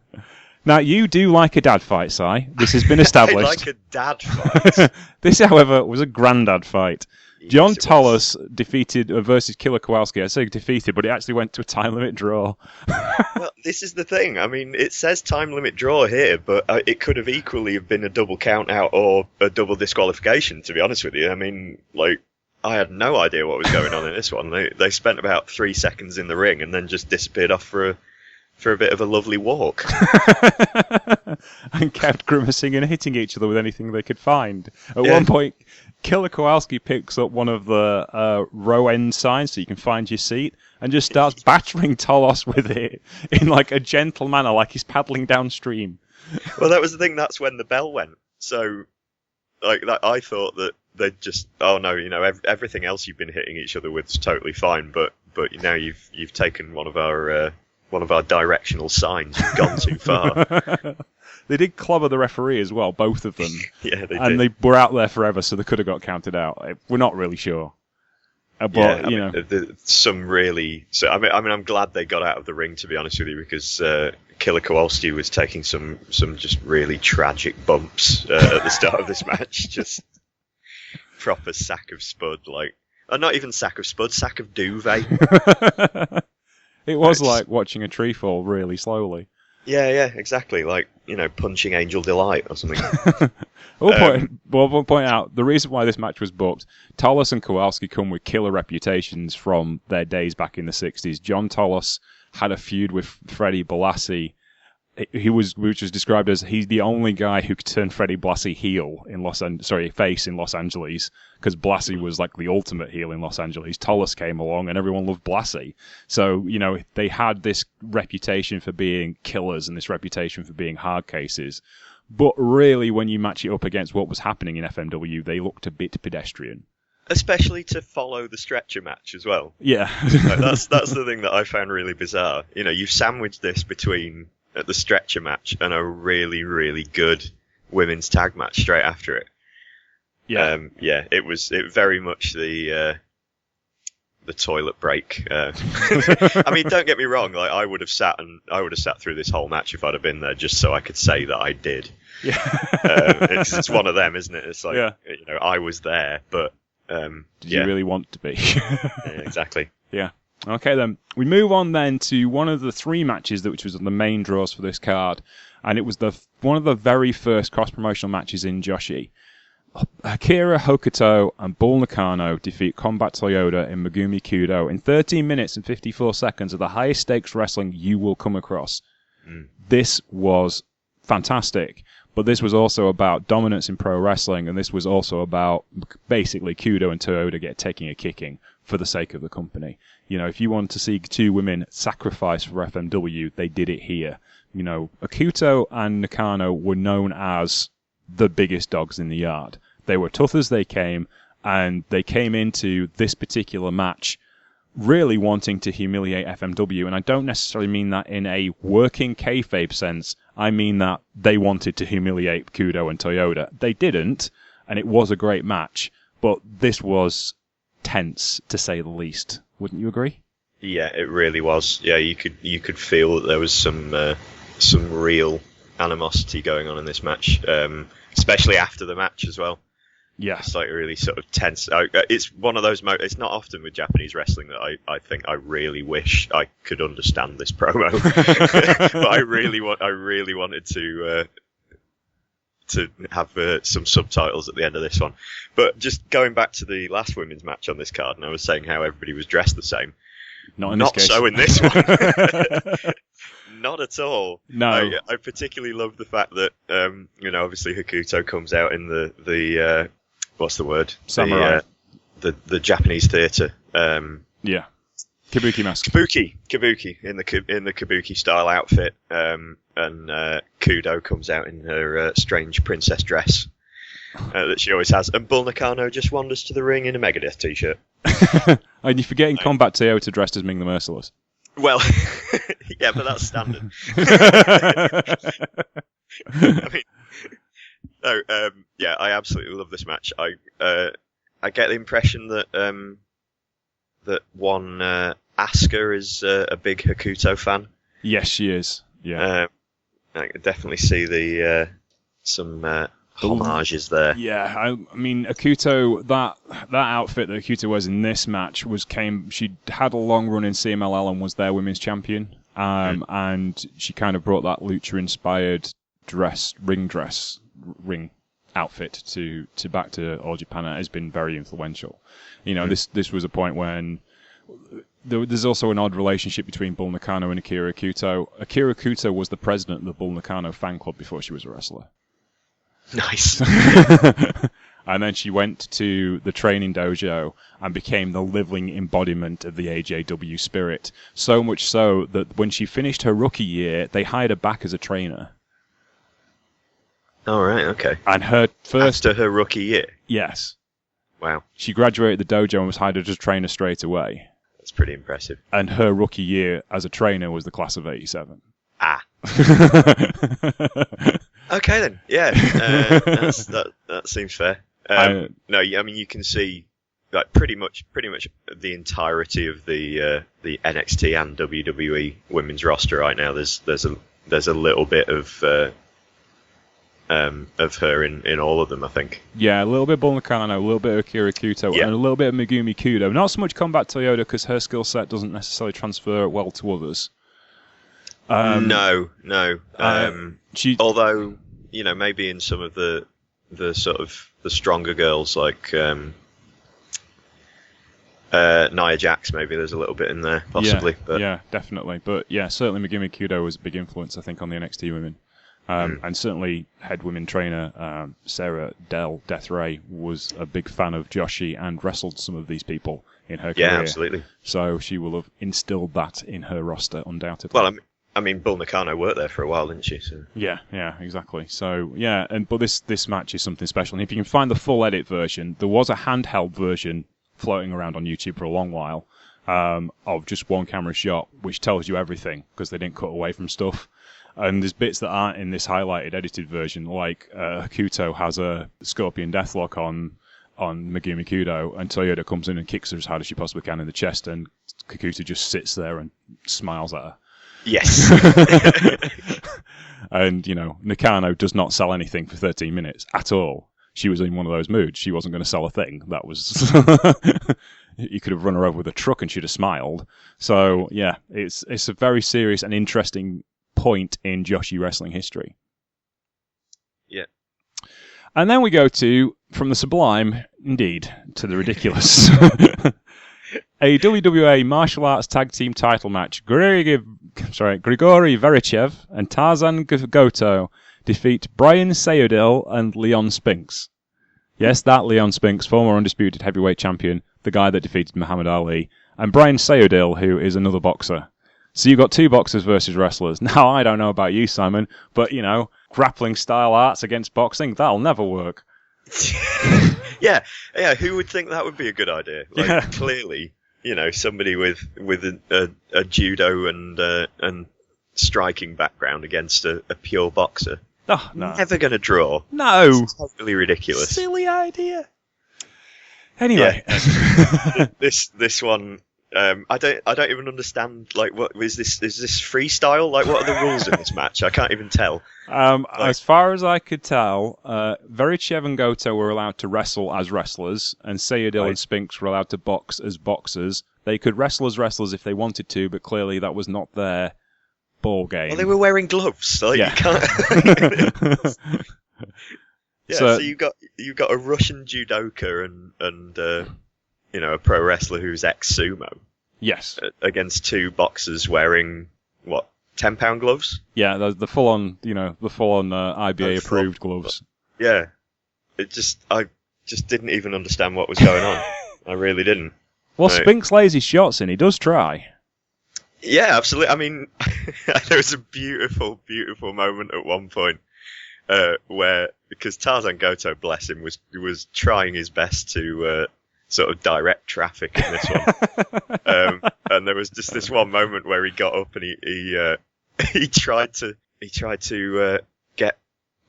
Now, you do like a dad fight, Si. This has been established. I like a dad fight. This, however, was a granddad fight. Yes, John Tolos defeated versus Killer Kowalski. I say defeated, but it actually went to a time limit draw. Well, this is the thing. I mean, it says time limit draw here, but it could have equally have been a double count out or a double disqualification, to be honest with you. I mean, like, I had no idea what was going on in this one. They spent about 3 seconds in the ring and then just disappeared off for a bit of a lovely walk. And kept grimacing and hitting each other with anything they could find. At one point, Killer Kowalski picks up one of the row end signs so you can find your seat and just starts battering Tolos with it in like a gentle manner, like he's paddling downstream. Well, that was the thing. That's when the bell went. So, like, I thought that they'd just, everything else you've been hitting each other with is totally fine, but now you've taken one of our directional signs. You've gone too far. They did clobber the referee as well, both of them. Yeah, they did. And they were out there forever, so they could have got counted out. We're not really sure. But you know, some really. So I mean, I'm glad they got out of the ring, to be honest with you, because Killer Kowalski was taking some just really tragic bumps at the start of this match. Just proper sack of spud, like, not even sack of spud, sack of duvet. It was like watching a tree fall really slowly. Yeah, exactly. Like, punching Angel Delight or something. We'll point out, the reason why this match was booked, Tolos and Kowalski come with killer reputations from their days back in the 60s. John Tolos had a feud with Freddie Blassie. Which was described as he's the only guy who could turn Freddie Blassie face in Los Angeles, because Blassie was like the ultimate heel in Los Angeles. Tolos came along and everyone loved Blassie. So, they had this reputation for being killers and this reputation for being hard cases. But really, when you match it up against what was happening in FMW, they looked a bit pedestrian. Especially to follow the stretcher match as well. Yeah. That's the thing that I found really bizarre. You've sandwiched this between the stretcher match and a really, really good women's tag match straight after it. Yeah. It was very much the toilet break. I mean, don't get me wrong. Like, I would have sat through this whole match if I'd have been there, just so I could say that I did. Yeah. It's one of them, isn't it? It's like, I was there, but did you really want to be? Yeah, exactly. Yeah. Okay, then. We move on then to one of the three matches which was the main draws for this card, and it was one of the very first cross-promotional matches in Joshi. Akira Hokuto and Bull Nakano defeat Combat Toyota in Megumi Kudo in 13 minutes and 54 seconds of the highest stakes wrestling you will come across. This was fantastic, but this was also about dominance in pro wrestling, and this was also about basically Kudo and Toyota taking a kicking for the sake of the company. If you want to see two women sacrifice for FMW, they did it here. Akuto and Nakano were known as the biggest dogs in the yard. They were tough as they came, and they came into this particular match really wanting to humiliate FMW, and I don't necessarily mean that in a working kayfabe sense. I mean that they wanted to humiliate Kudo and Toyota. They didn't, and it was a great match, but this was tense, to say the least. Wouldn't you agree? Yeah, it really was. Yeah, you could feel that there was some real animosity going on in this match, especially after the match as well. Yeah, it's like really sort of tense. It's one of those. It's not often with Japanese wrestling that I think I really wish I could understand this promo, but I really wanted to have some subtitles at the end of this one. But just going back to the last women's match on this card, and I was saying how everybody was dressed the same. Not so in this one. Not at all. No. I particularly love the fact that, obviously Hakuto comes out in the what's the word? Samurai. The Japanese theatre. Yeah. Kabuki mask. Kabuki in the Kabuki style outfit. And Kudo comes out in her strange princess dress that she always has. And Bull Nakano just wanders to the ring in a Megadeth t-shirt. And you're forgetting Combat Toyota dressed as Ming the Merciless. Well, yeah, but that's standard. I absolutely love this match. I get the impression that that one Asuka is a big Hakuto fan. Yes, she is. Yeah, I can definitely see some homages there. Yeah, I mean, Akuto, that outfit that Akuto wears in this match she had a long run in CMLL and was their women's champion, and she kind of brought that lucha-inspired ring outfit to back to All Japan, and it has been very influential. This was a point when there's also an odd relationship between Bull Nakano and Akira Akuto. Akira Akuto was the president of the Bull Nakano fan club before she was a wrestler. Nice. And then she went to the training dojo and became the living embodiment of the AJW spirit. So much so that when she finished her rookie year, they hired her back as a trainer. All right, okay. And her first... After her rookie year? Yes. Wow. She graduated the dojo and was hired as a trainer straight away. That's pretty impressive. And her rookie year as a trainer was the class of 87. Ah. Okay then, yeah, that seems fair. No, I mean you can see like pretty much the entirety of the NXT and WWE women's roster right now. There's a little bit of her in all of them, I think. Yeah, a little bit of Bull Nakano, a little bit of Akira Kuto, and a little bit of Megumi Kudo. Not so much Combat Toyota because her skill set doesn't necessarily transfer well to others. No. Although, maybe in some of the sort of the stronger girls like Nia Jax, maybe there's a little bit in there, possibly. Yeah, definitely. But yeah, certainly Megumi Kudo was a big influence, I think, on the NXT women. And certainly head women trainer Sarah Death Ray was a big fan of Joshi and wrestled some of these people in her career. Yeah, absolutely. So she will have instilled that in her roster, undoubtedly. Well, I mean, Bull Nakano worked there for a while, didn't she? So. Yeah, exactly. So yeah, but this match is something special. And if you can find the full edit version, there was a handheld version floating around on YouTube for a long while of just one camera shot, which tells you everything because they didn't cut away from stuff. And there's bits that aren't in this highlighted, edited version, like Hakuto has a Scorpion Deathlock on Megumi Kudo, and Toyota comes in and kicks her as hard as she possibly can in the chest, and Hakuto just sits there and smiles at her. Yes. And, Nakano does not sell anything for 13 minutes at all. She was in one of those moods. She wasn't going to sell a thing. That was... You could have run her over with a truck and she'd have smiled. So, yeah, it's a very serious and interesting point in Joshi wrestling history. Yeah. And then we go from the sublime, indeed, to the ridiculous. A WWA martial arts tag team title match. Grigory Verichev and Tarzan Goto defeat Brian Sayodil and Leon Spinks. Yes, that Leon Spinks, former undisputed heavyweight champion, the guy that defeated Muhammad Ali, and Brian Sayodil, who is another boxer. So you've got two boxers versus wrestlers. Now, I don't know about you, Simon, but, grappling style arts against boxing, that'll never work. Yeah, who would think that would be a good idea? Clearly, somebody with a judo and striking background against a pure boxer. Oh, no. Never going to draw. No. It's totally ridiculous. Silly idea. Anyway. Yeah. This one... I don't even understand. Like, what is this? Is this freestyle? Like, what are the rules in this match? I can't even tell. As far as I could tell, Verichev and Goto were allowed to wrestle as wrestlers, and Sayodil and Spinks were allowed to box as boxers. They could wrestle as wrestlers if they wanted to, but clearly that was not their ball game. Well, they were wearing gloves, so you can't. So you've got a Russian judoka and a pro wrestler who's ex-sumo. Yes. Against two boxers wearing, 10-pound gloves? Yeah, the full-on IBA approved gloves. Yeah. I just didn't even understand what was going on. I really didn't. Well, Spinks lays his shots in. He does try. Yeah, absolutely. I mean, there was a beautiful, beautiful moment at one point where, because Tarzan Goto, bless him, was trying his best to sort of direct traffic in this one. And there was just this one moment where he got up and he tried to get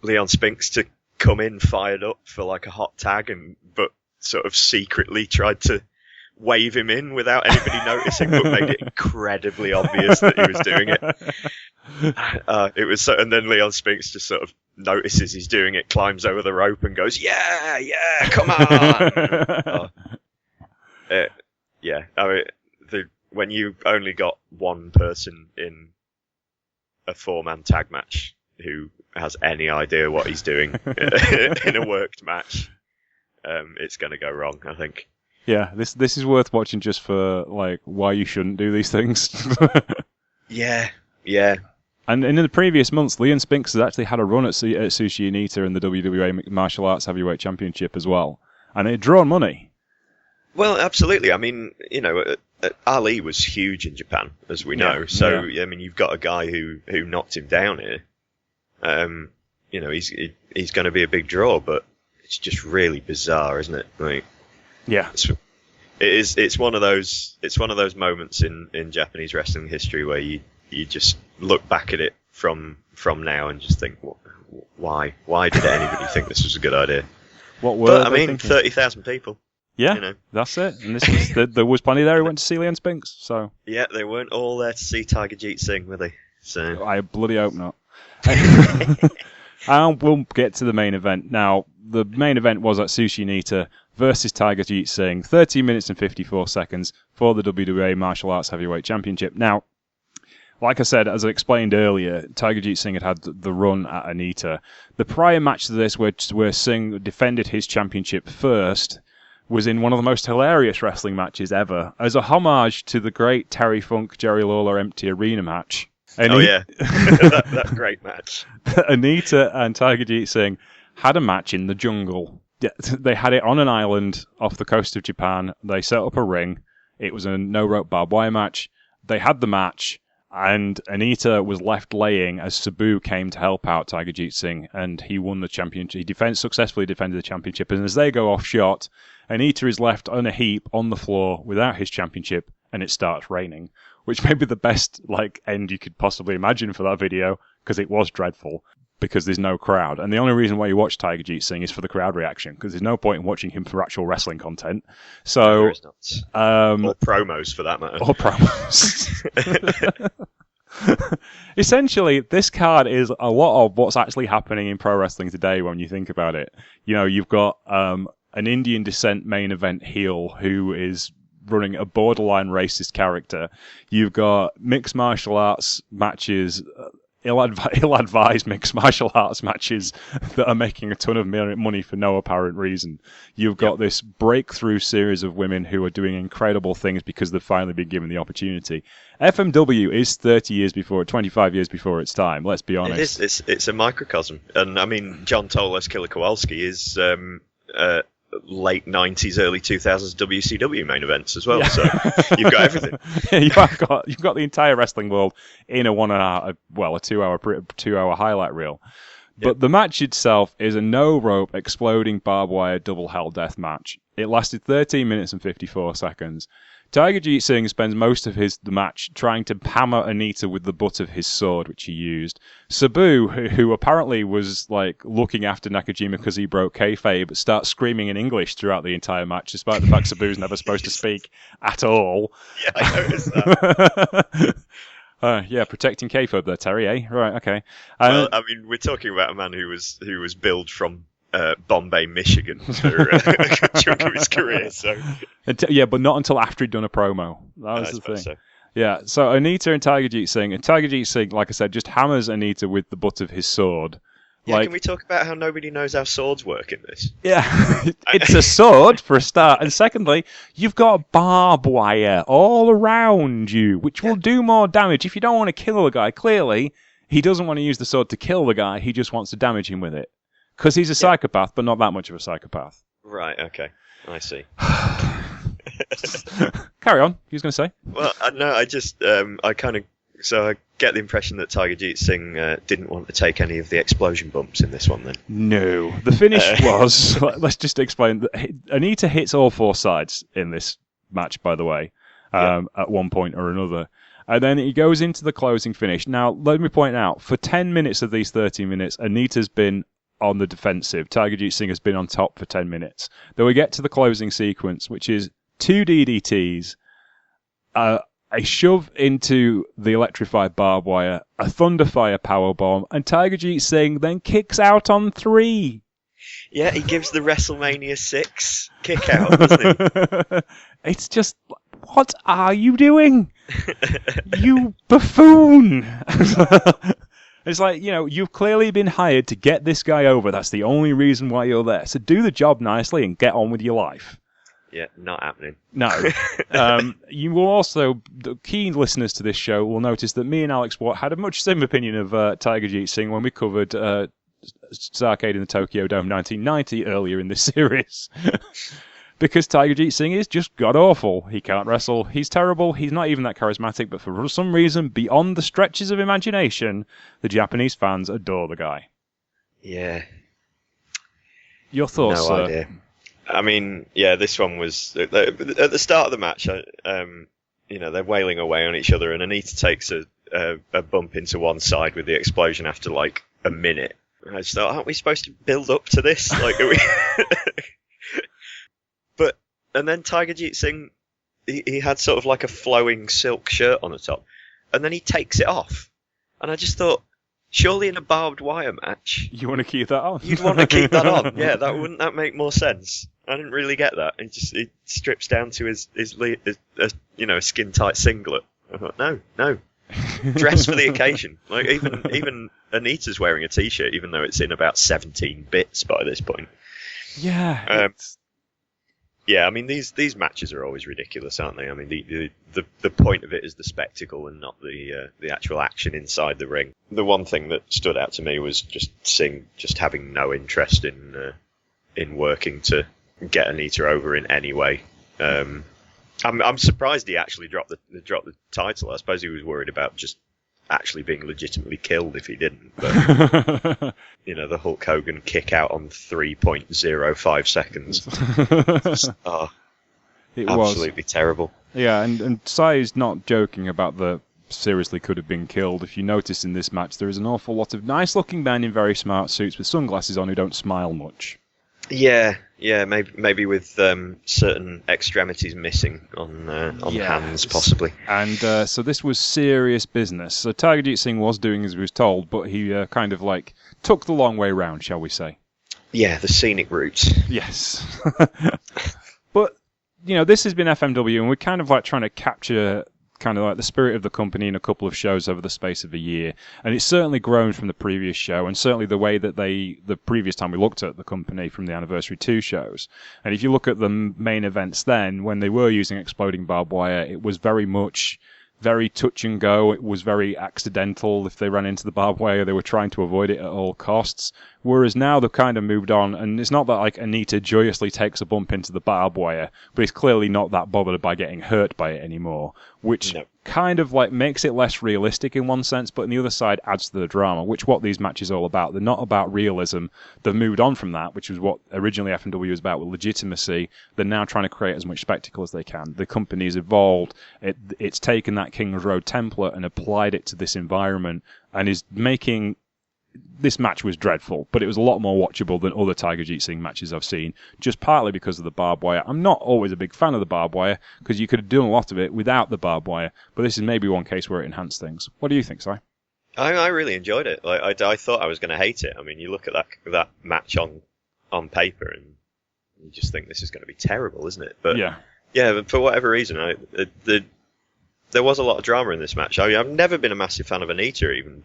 Leon Spinks to come in fired up for like a hot tag, but sort of secretly tried to wave him in without anybody noticing, but made it incredibly obvious that he was doing it. It was and then Leon Spinks just sort of notices he's doing it, climbs over the rope, and goes, "Yeah, come on!" Yeah, I mean, when you only got one person in a 4-man tag match who has any idea what he's doing in a worked match, it's going to go wrong, I think. Yeah, this is worth watching just for like why you shouldn't do these things. Yeah. And in the previous months, Leon Spinks has actually had a run at Sushi Unita in the WWA Martial Arts Heavyweight Championship as well, and it had drawn money. Well, absolutely. I mean, Ali was huge in Japan, as we know. So, I mean, you've got a guy who knocked him down here. He's going to be a big draw, but it's just really bizarre, isn't it? Like, yeah, it's one of those moments in Japanese wrestling history where you just look back at it from now and just think, why did anybody think this was a good idea? What were but, I mean, 30,000 people. Yeah, you know. that's it. And this was there was plenty there who went to see Leon Spinks. So Yeah, they weren't all there to see Tiger Jeet Singh, were they? So I bloody hope not. And we'll get to the main event now. The main event was Atsushi Onita versus Tiger Jeet Singh, 13 minutes and 54 seconds for the WWA Martial Arts Heavyweight Championship. Now, like I said, as I explained earlier, Tiger Jeet Singh had the run at Onita. The prior match to this, where Singh defended his championship first, was in one of the most hilarious wrestling matches ever, as a homage to the great Terry Funk, Jerry Lawler Empty Arena match. That great match. Onita and Tiger Jeet Singh had a match in the jungle. Yeah, they had it on an island off the coast of Japan. They set up a ring. It was a no-rope barbed wire match. They had the match, and Onita was left laying as Sabu came to help out Tiger Jeet Singh, and he won the championship. He successfully defended the championship, and as they go off shot, Onita is left on a heap on the floor without his championship, and it starts raining, which may be the best end you could possibly imagine for that video, because it was dreadful, because there's no crowd. And the only reason why you watch Tiger Jeet Singh is for the crowd reaction, because there's no point in watching him for actual wrestling content. So, or promos for that matter. Or promos. Essentially, this card is a lot of what's actually happening in pro wrestling today when you think about it. You know, you've got an Indian descent main event heel who is running a borderline racist character. You've got mixed martial arts matches, ill-advised mixed martial arts matches that are making a ton of money for no apparent reason. You've got this breakthrough series of women who are doing incredible things because they've finally been given the opportunity. FMW is 25 years before its time, let's be honest. It's a microcosm. And I mean, John Tolos, Killer Kowalski is late 90s, early 2000s WCW main events as well. Yeah. So you've got everything. Yeah, you've got the entire wrestling world in a 2-hour highlight reel. But the match itself is a no-rope, exploding barbed wire double hell death match. It lasted 13 minutes and 54 seconds. Tiger Jeet Singh spends most of the match trying to hammer Onita with the butt of his sword, which he used. Sabu, who apparently was looking after Nakajima because he broke kayfabe, starts screaming in English throughout the entire match, despite the fact Sabu's never supposed to speak at all. Yeah, I noticed that. Protecting kayfabe there, Terry, eh? Right, okay. Well, I mean, we're talking about a man who was billed from Bombay, Michigan for a good chunk of his career. So but not until after he'd done a promo. That was the thing. So. Yeah, so Onita and Tiger Jeet Singh, like I said, just hammers Onita with the butt of his sword. Yeah, can we talk about how nobody knows how swords work in this? Yeah, it's a sword for a start, and secondly, you've got barbed wire all around you, which will do more damage if you don't want to kill the guy. Clearly, he doesn't want to use the sword to kill the guy, he just wants to damage him with it. Because he's a psychopath, but not that much of a psychopath. Right, okay. I see. Carry on. You was going to say? Well, no, I just, I get the impression that Tiger Jeet Singh didn't want to take any of the explosion bumps in this one then. No. The finish was, let's just explain, Onita hits all four sides in this match, by the way, at one point or another. And then he goes into the closing finish. Now, let me point out, for 10 minutes of these 30 minutes, Onita's been on the defensive. Tiger Jeet Singh has been on top for 10 minutes. Then we get to the closing sequence, which is 2 DDTs, a shove into the electrified barbed wire, a Thunderfire powerbomb, and Tiger Jeet Singh then kicks out on 3. Yeah, he gives the WrestleMania 6 kick out, doesn't he? It's just, what are you doing? You buffoon! It's like, you've clearly been hired to get this guy over. That's the only reason why you're there. So do the job nicely and get on with your life. Yeah, not happening. No. You will also, the keen listeners to this show will notice that me and Alex Watt had a much same opinion of Tiger Jeet Singh when we covered Starrcade in the Tokyo Dome 1990 earlier in this series. Because Tiger Jeet Singh is just god-awful. He can't wrestle. He's terrible. He's not even that charismatic. But for some reason, beyond the stretches of imagination, the Japanese fans adore the guy. Yeah. Your thoughts, sir? No idea. I mean, yeah, this one was... At the start of the match, they're wailing away on each other, and Onita takes a bump into one side with the explosion after, a minute. And I just thought, aren't we supposed to build up to this? Are we... But And then Tiger Jeet Singh, he had sort of like a flowing silk shirt on the top, and then he takes it off. And I just thought, surely in a barbed wire match, you want to keep that on? You'd want to keep that on. Yeah, wouldn't that make more sense? I didn't really get that. It strips down to his skin tight singlet. I thought, no, dress for the occasion. Like even Anita's wearing a t-shirt, even though it's in about 17 bits by this point. Yeah. Yeah, I mean these matches are always ridiculous, aren't they? I mean the point of it is the spectacle and not the actual action inside the ring. The one thing that stood out to me was just Singh just having no interest in working to get Anita over in any way. I'm surprised he actually dropped the title. I suppose he was worried about just actually being legitimately killed if he didn't. But the Hulk Hogan kick out on 3.05 seconds. It was absolutely terrible. Yeah, and Sai's not joking about the seriously could have been killed. If you notice in this match, there is an awful lot of nice-looking men in very smart suits with sunglasses on who don't smile much. Yeah, maybe with certain extremities missing on hands, possibly. And so this was serious business. So Tiger Jeet Singh was doing as he was told, but he kind of like took the long way round, shall we say? Yeah, the scenic route. Yes. But this has been FMW, and we're kind of like trying to capture kind of like the spirit of the company in a couple of shows over the space of a year. And it's certainly grown from the previous show, and certainly the way that the previous time we looked at the company from the Anniversary 2 shows. And if you look at the main events then, when they were using exploding barbed wire, it was very much very touch and go. It was very accidental. If they ran into the barbed wire, they were trying to avoid it at all costs. Whereas now they've kind of moved on, and it's not that like Anita joyously takes a bump into the barbed wire, but he's clearly not that bothered by getting hurt by it anymore, which kind of like makes it less realistic in one sense, but on the other side adds to the drama, which what these matches are all about. They're not about realism. They've moved on from that, which was what originally FMW was about with legitimacy. They're now trying to create as much spectacle as they can. The company's evolved. It's taken that King's Road template and applied it to this environment, and is making... This match was dreadful, but it was a lot more watchable than other Tiger Jeet Singh matches I've seen, just partly because of the barbed wire. I'm not always a big fan of the barbed wire, because you could have done a lot of it without the barbed wire, but this is maybe one case where it enhanced things. What do you think, Si? I really enjoyed it. I thought I was going to hate it. I mean, you look at that match on paper, and you just think this is going to be terrible, isn't it? But yeah, but for whatever reason, there was a lot of drama in this match. I've never been a massive fan of Anita, even,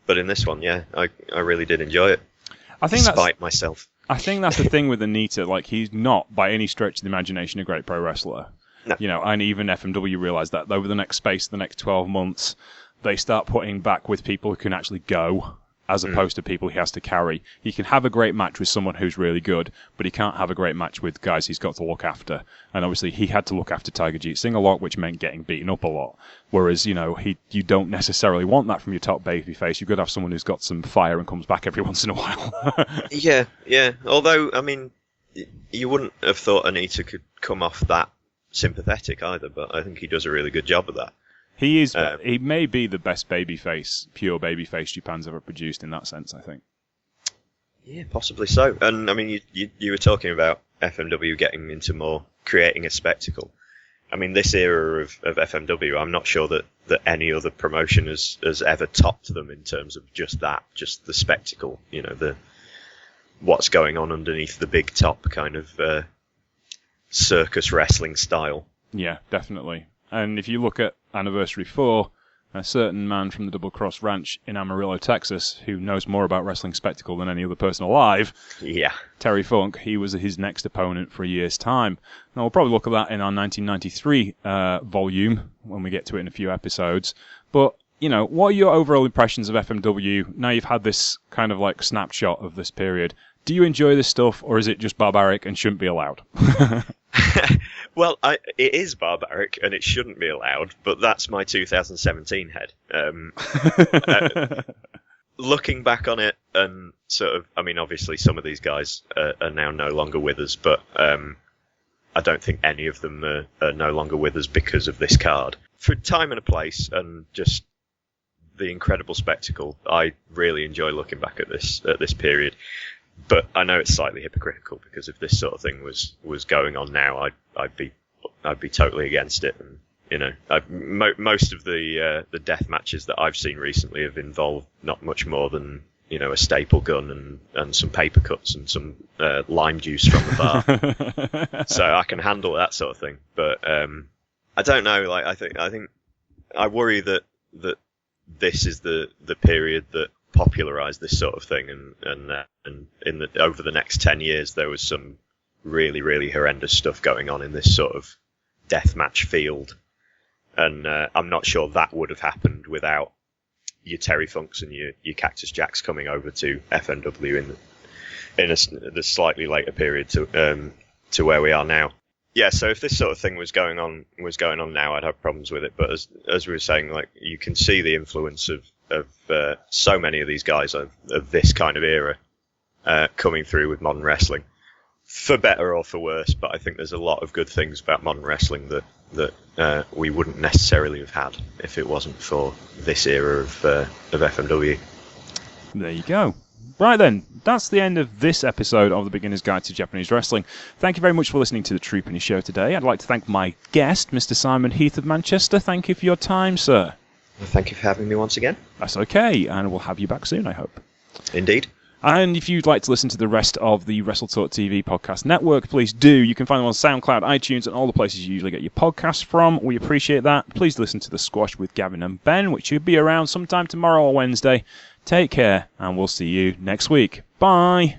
but in this one, I really did enjoy it. Despite myself. I think that's the thing with Anita. Like, he's not, by any stretch of the imagination, a great pro wrestler. No. And even FMW realised that over the next 12 months, they start putting back with people who can actually go, as opposed to people he has to carry. He can have a great match with someone who's really good, but he can't have a great match with guys he's got to look after. And obviously, he had to look after Tiger Jeet Singh a lot, which meant getting beaten up a lot. Whereas, you don't necessarily want that from your top babyface. You've got to have someone who's got some fire and comes back every once in a while. Yeah. Although, I mean, you wouldn't have thought Anita could come off that sympathetic either, but I think he does a really good job of that. He is. He may be the best pure babyface Japan's ever produced in that sense, I think. Yeah, possibly so. And I mean, you were talking about FMW getting into more creating a spectacle. I mean, this era of FMW, I'm not sure that any other promotion has ever topped them in terms of just the spectacle. What's going on underneath the big top kind of circus wrestling style. Yeah, definitely. And if you look at Anniversary 4, a certain man from the Double Cross Ranch in Amarillo, Texas, who knows more about wrestling spectacle than any other person alive, Terry Funk, he was his next opponent for a year's time. Now, we'll probably look at that in our 1993 volume when we get to it in a few episodes. But, what are your overall impressions of FMW? Now you've had this kind of like snapshot of this period. Do you enjoy this stuff, or is it just barbaric and shouldn't be allowed? Well, it is barbaric and it shouldn't be allowed, but that's my 2017 head. Looking back on it and sort of, I mean, obviously some of these guys are now no longer with us, but I don't think any of them are no longer with us because of this card. For time and a place and just the incredible spectacle, I really enjoy looking back at this period. But I know it's slightly hypocritical, because if this sort of thing was going on now, I'd be totally against it. And you know, most of the death matches that I've seen recently have involved not much more than, you know, a staple gun and some paper cuts and some lime juice from the bar. So I can handle that sort of thing. But I don't know. Like I think I worry that this is the period that popularized this sort of thing, and over the next 10 years there was some really, really horrendous stuff going on in this sort of deathmatch field, and I'm not sure that would have happened without your Terry Funks and your Cactus Jacks coming over to FMW in the slightly later period to where we are now. Yeah, so if this sort of thing was going on now, I'd have problems with it. But as we were saying, like, you can see the influence of so many of these guys of this kind of era coming through with modern wrestling, for better or for worse. But I think there's a lot of good things about modern wrestling that we wouldn't necessarily have had if it wasn't for this era of FMW. There you go. Right then, that's the end of this episode of The Beginner's Guide to Japanese Wrestling. Thank you very much for listening to the True Penny Show today. I'd like to thank my guest, Mr. Simon Heath of Manchester. Thank you for your time, sir. Well, thank you for having me once again. That's okay, and we'll have you back soon, I hope. Indeed. And if you'd like to listen to the rest of the Wrestle Talk TV podcast network, please do. You can find them on SoundCloud, iTunes, and all the places you usually get your podcasts from. We appreciate that. Please listen to The Squash with Gavin and Ben, which should be around sometime tomorrow or Wednesday. Take care, and we'll see you next week. Bye!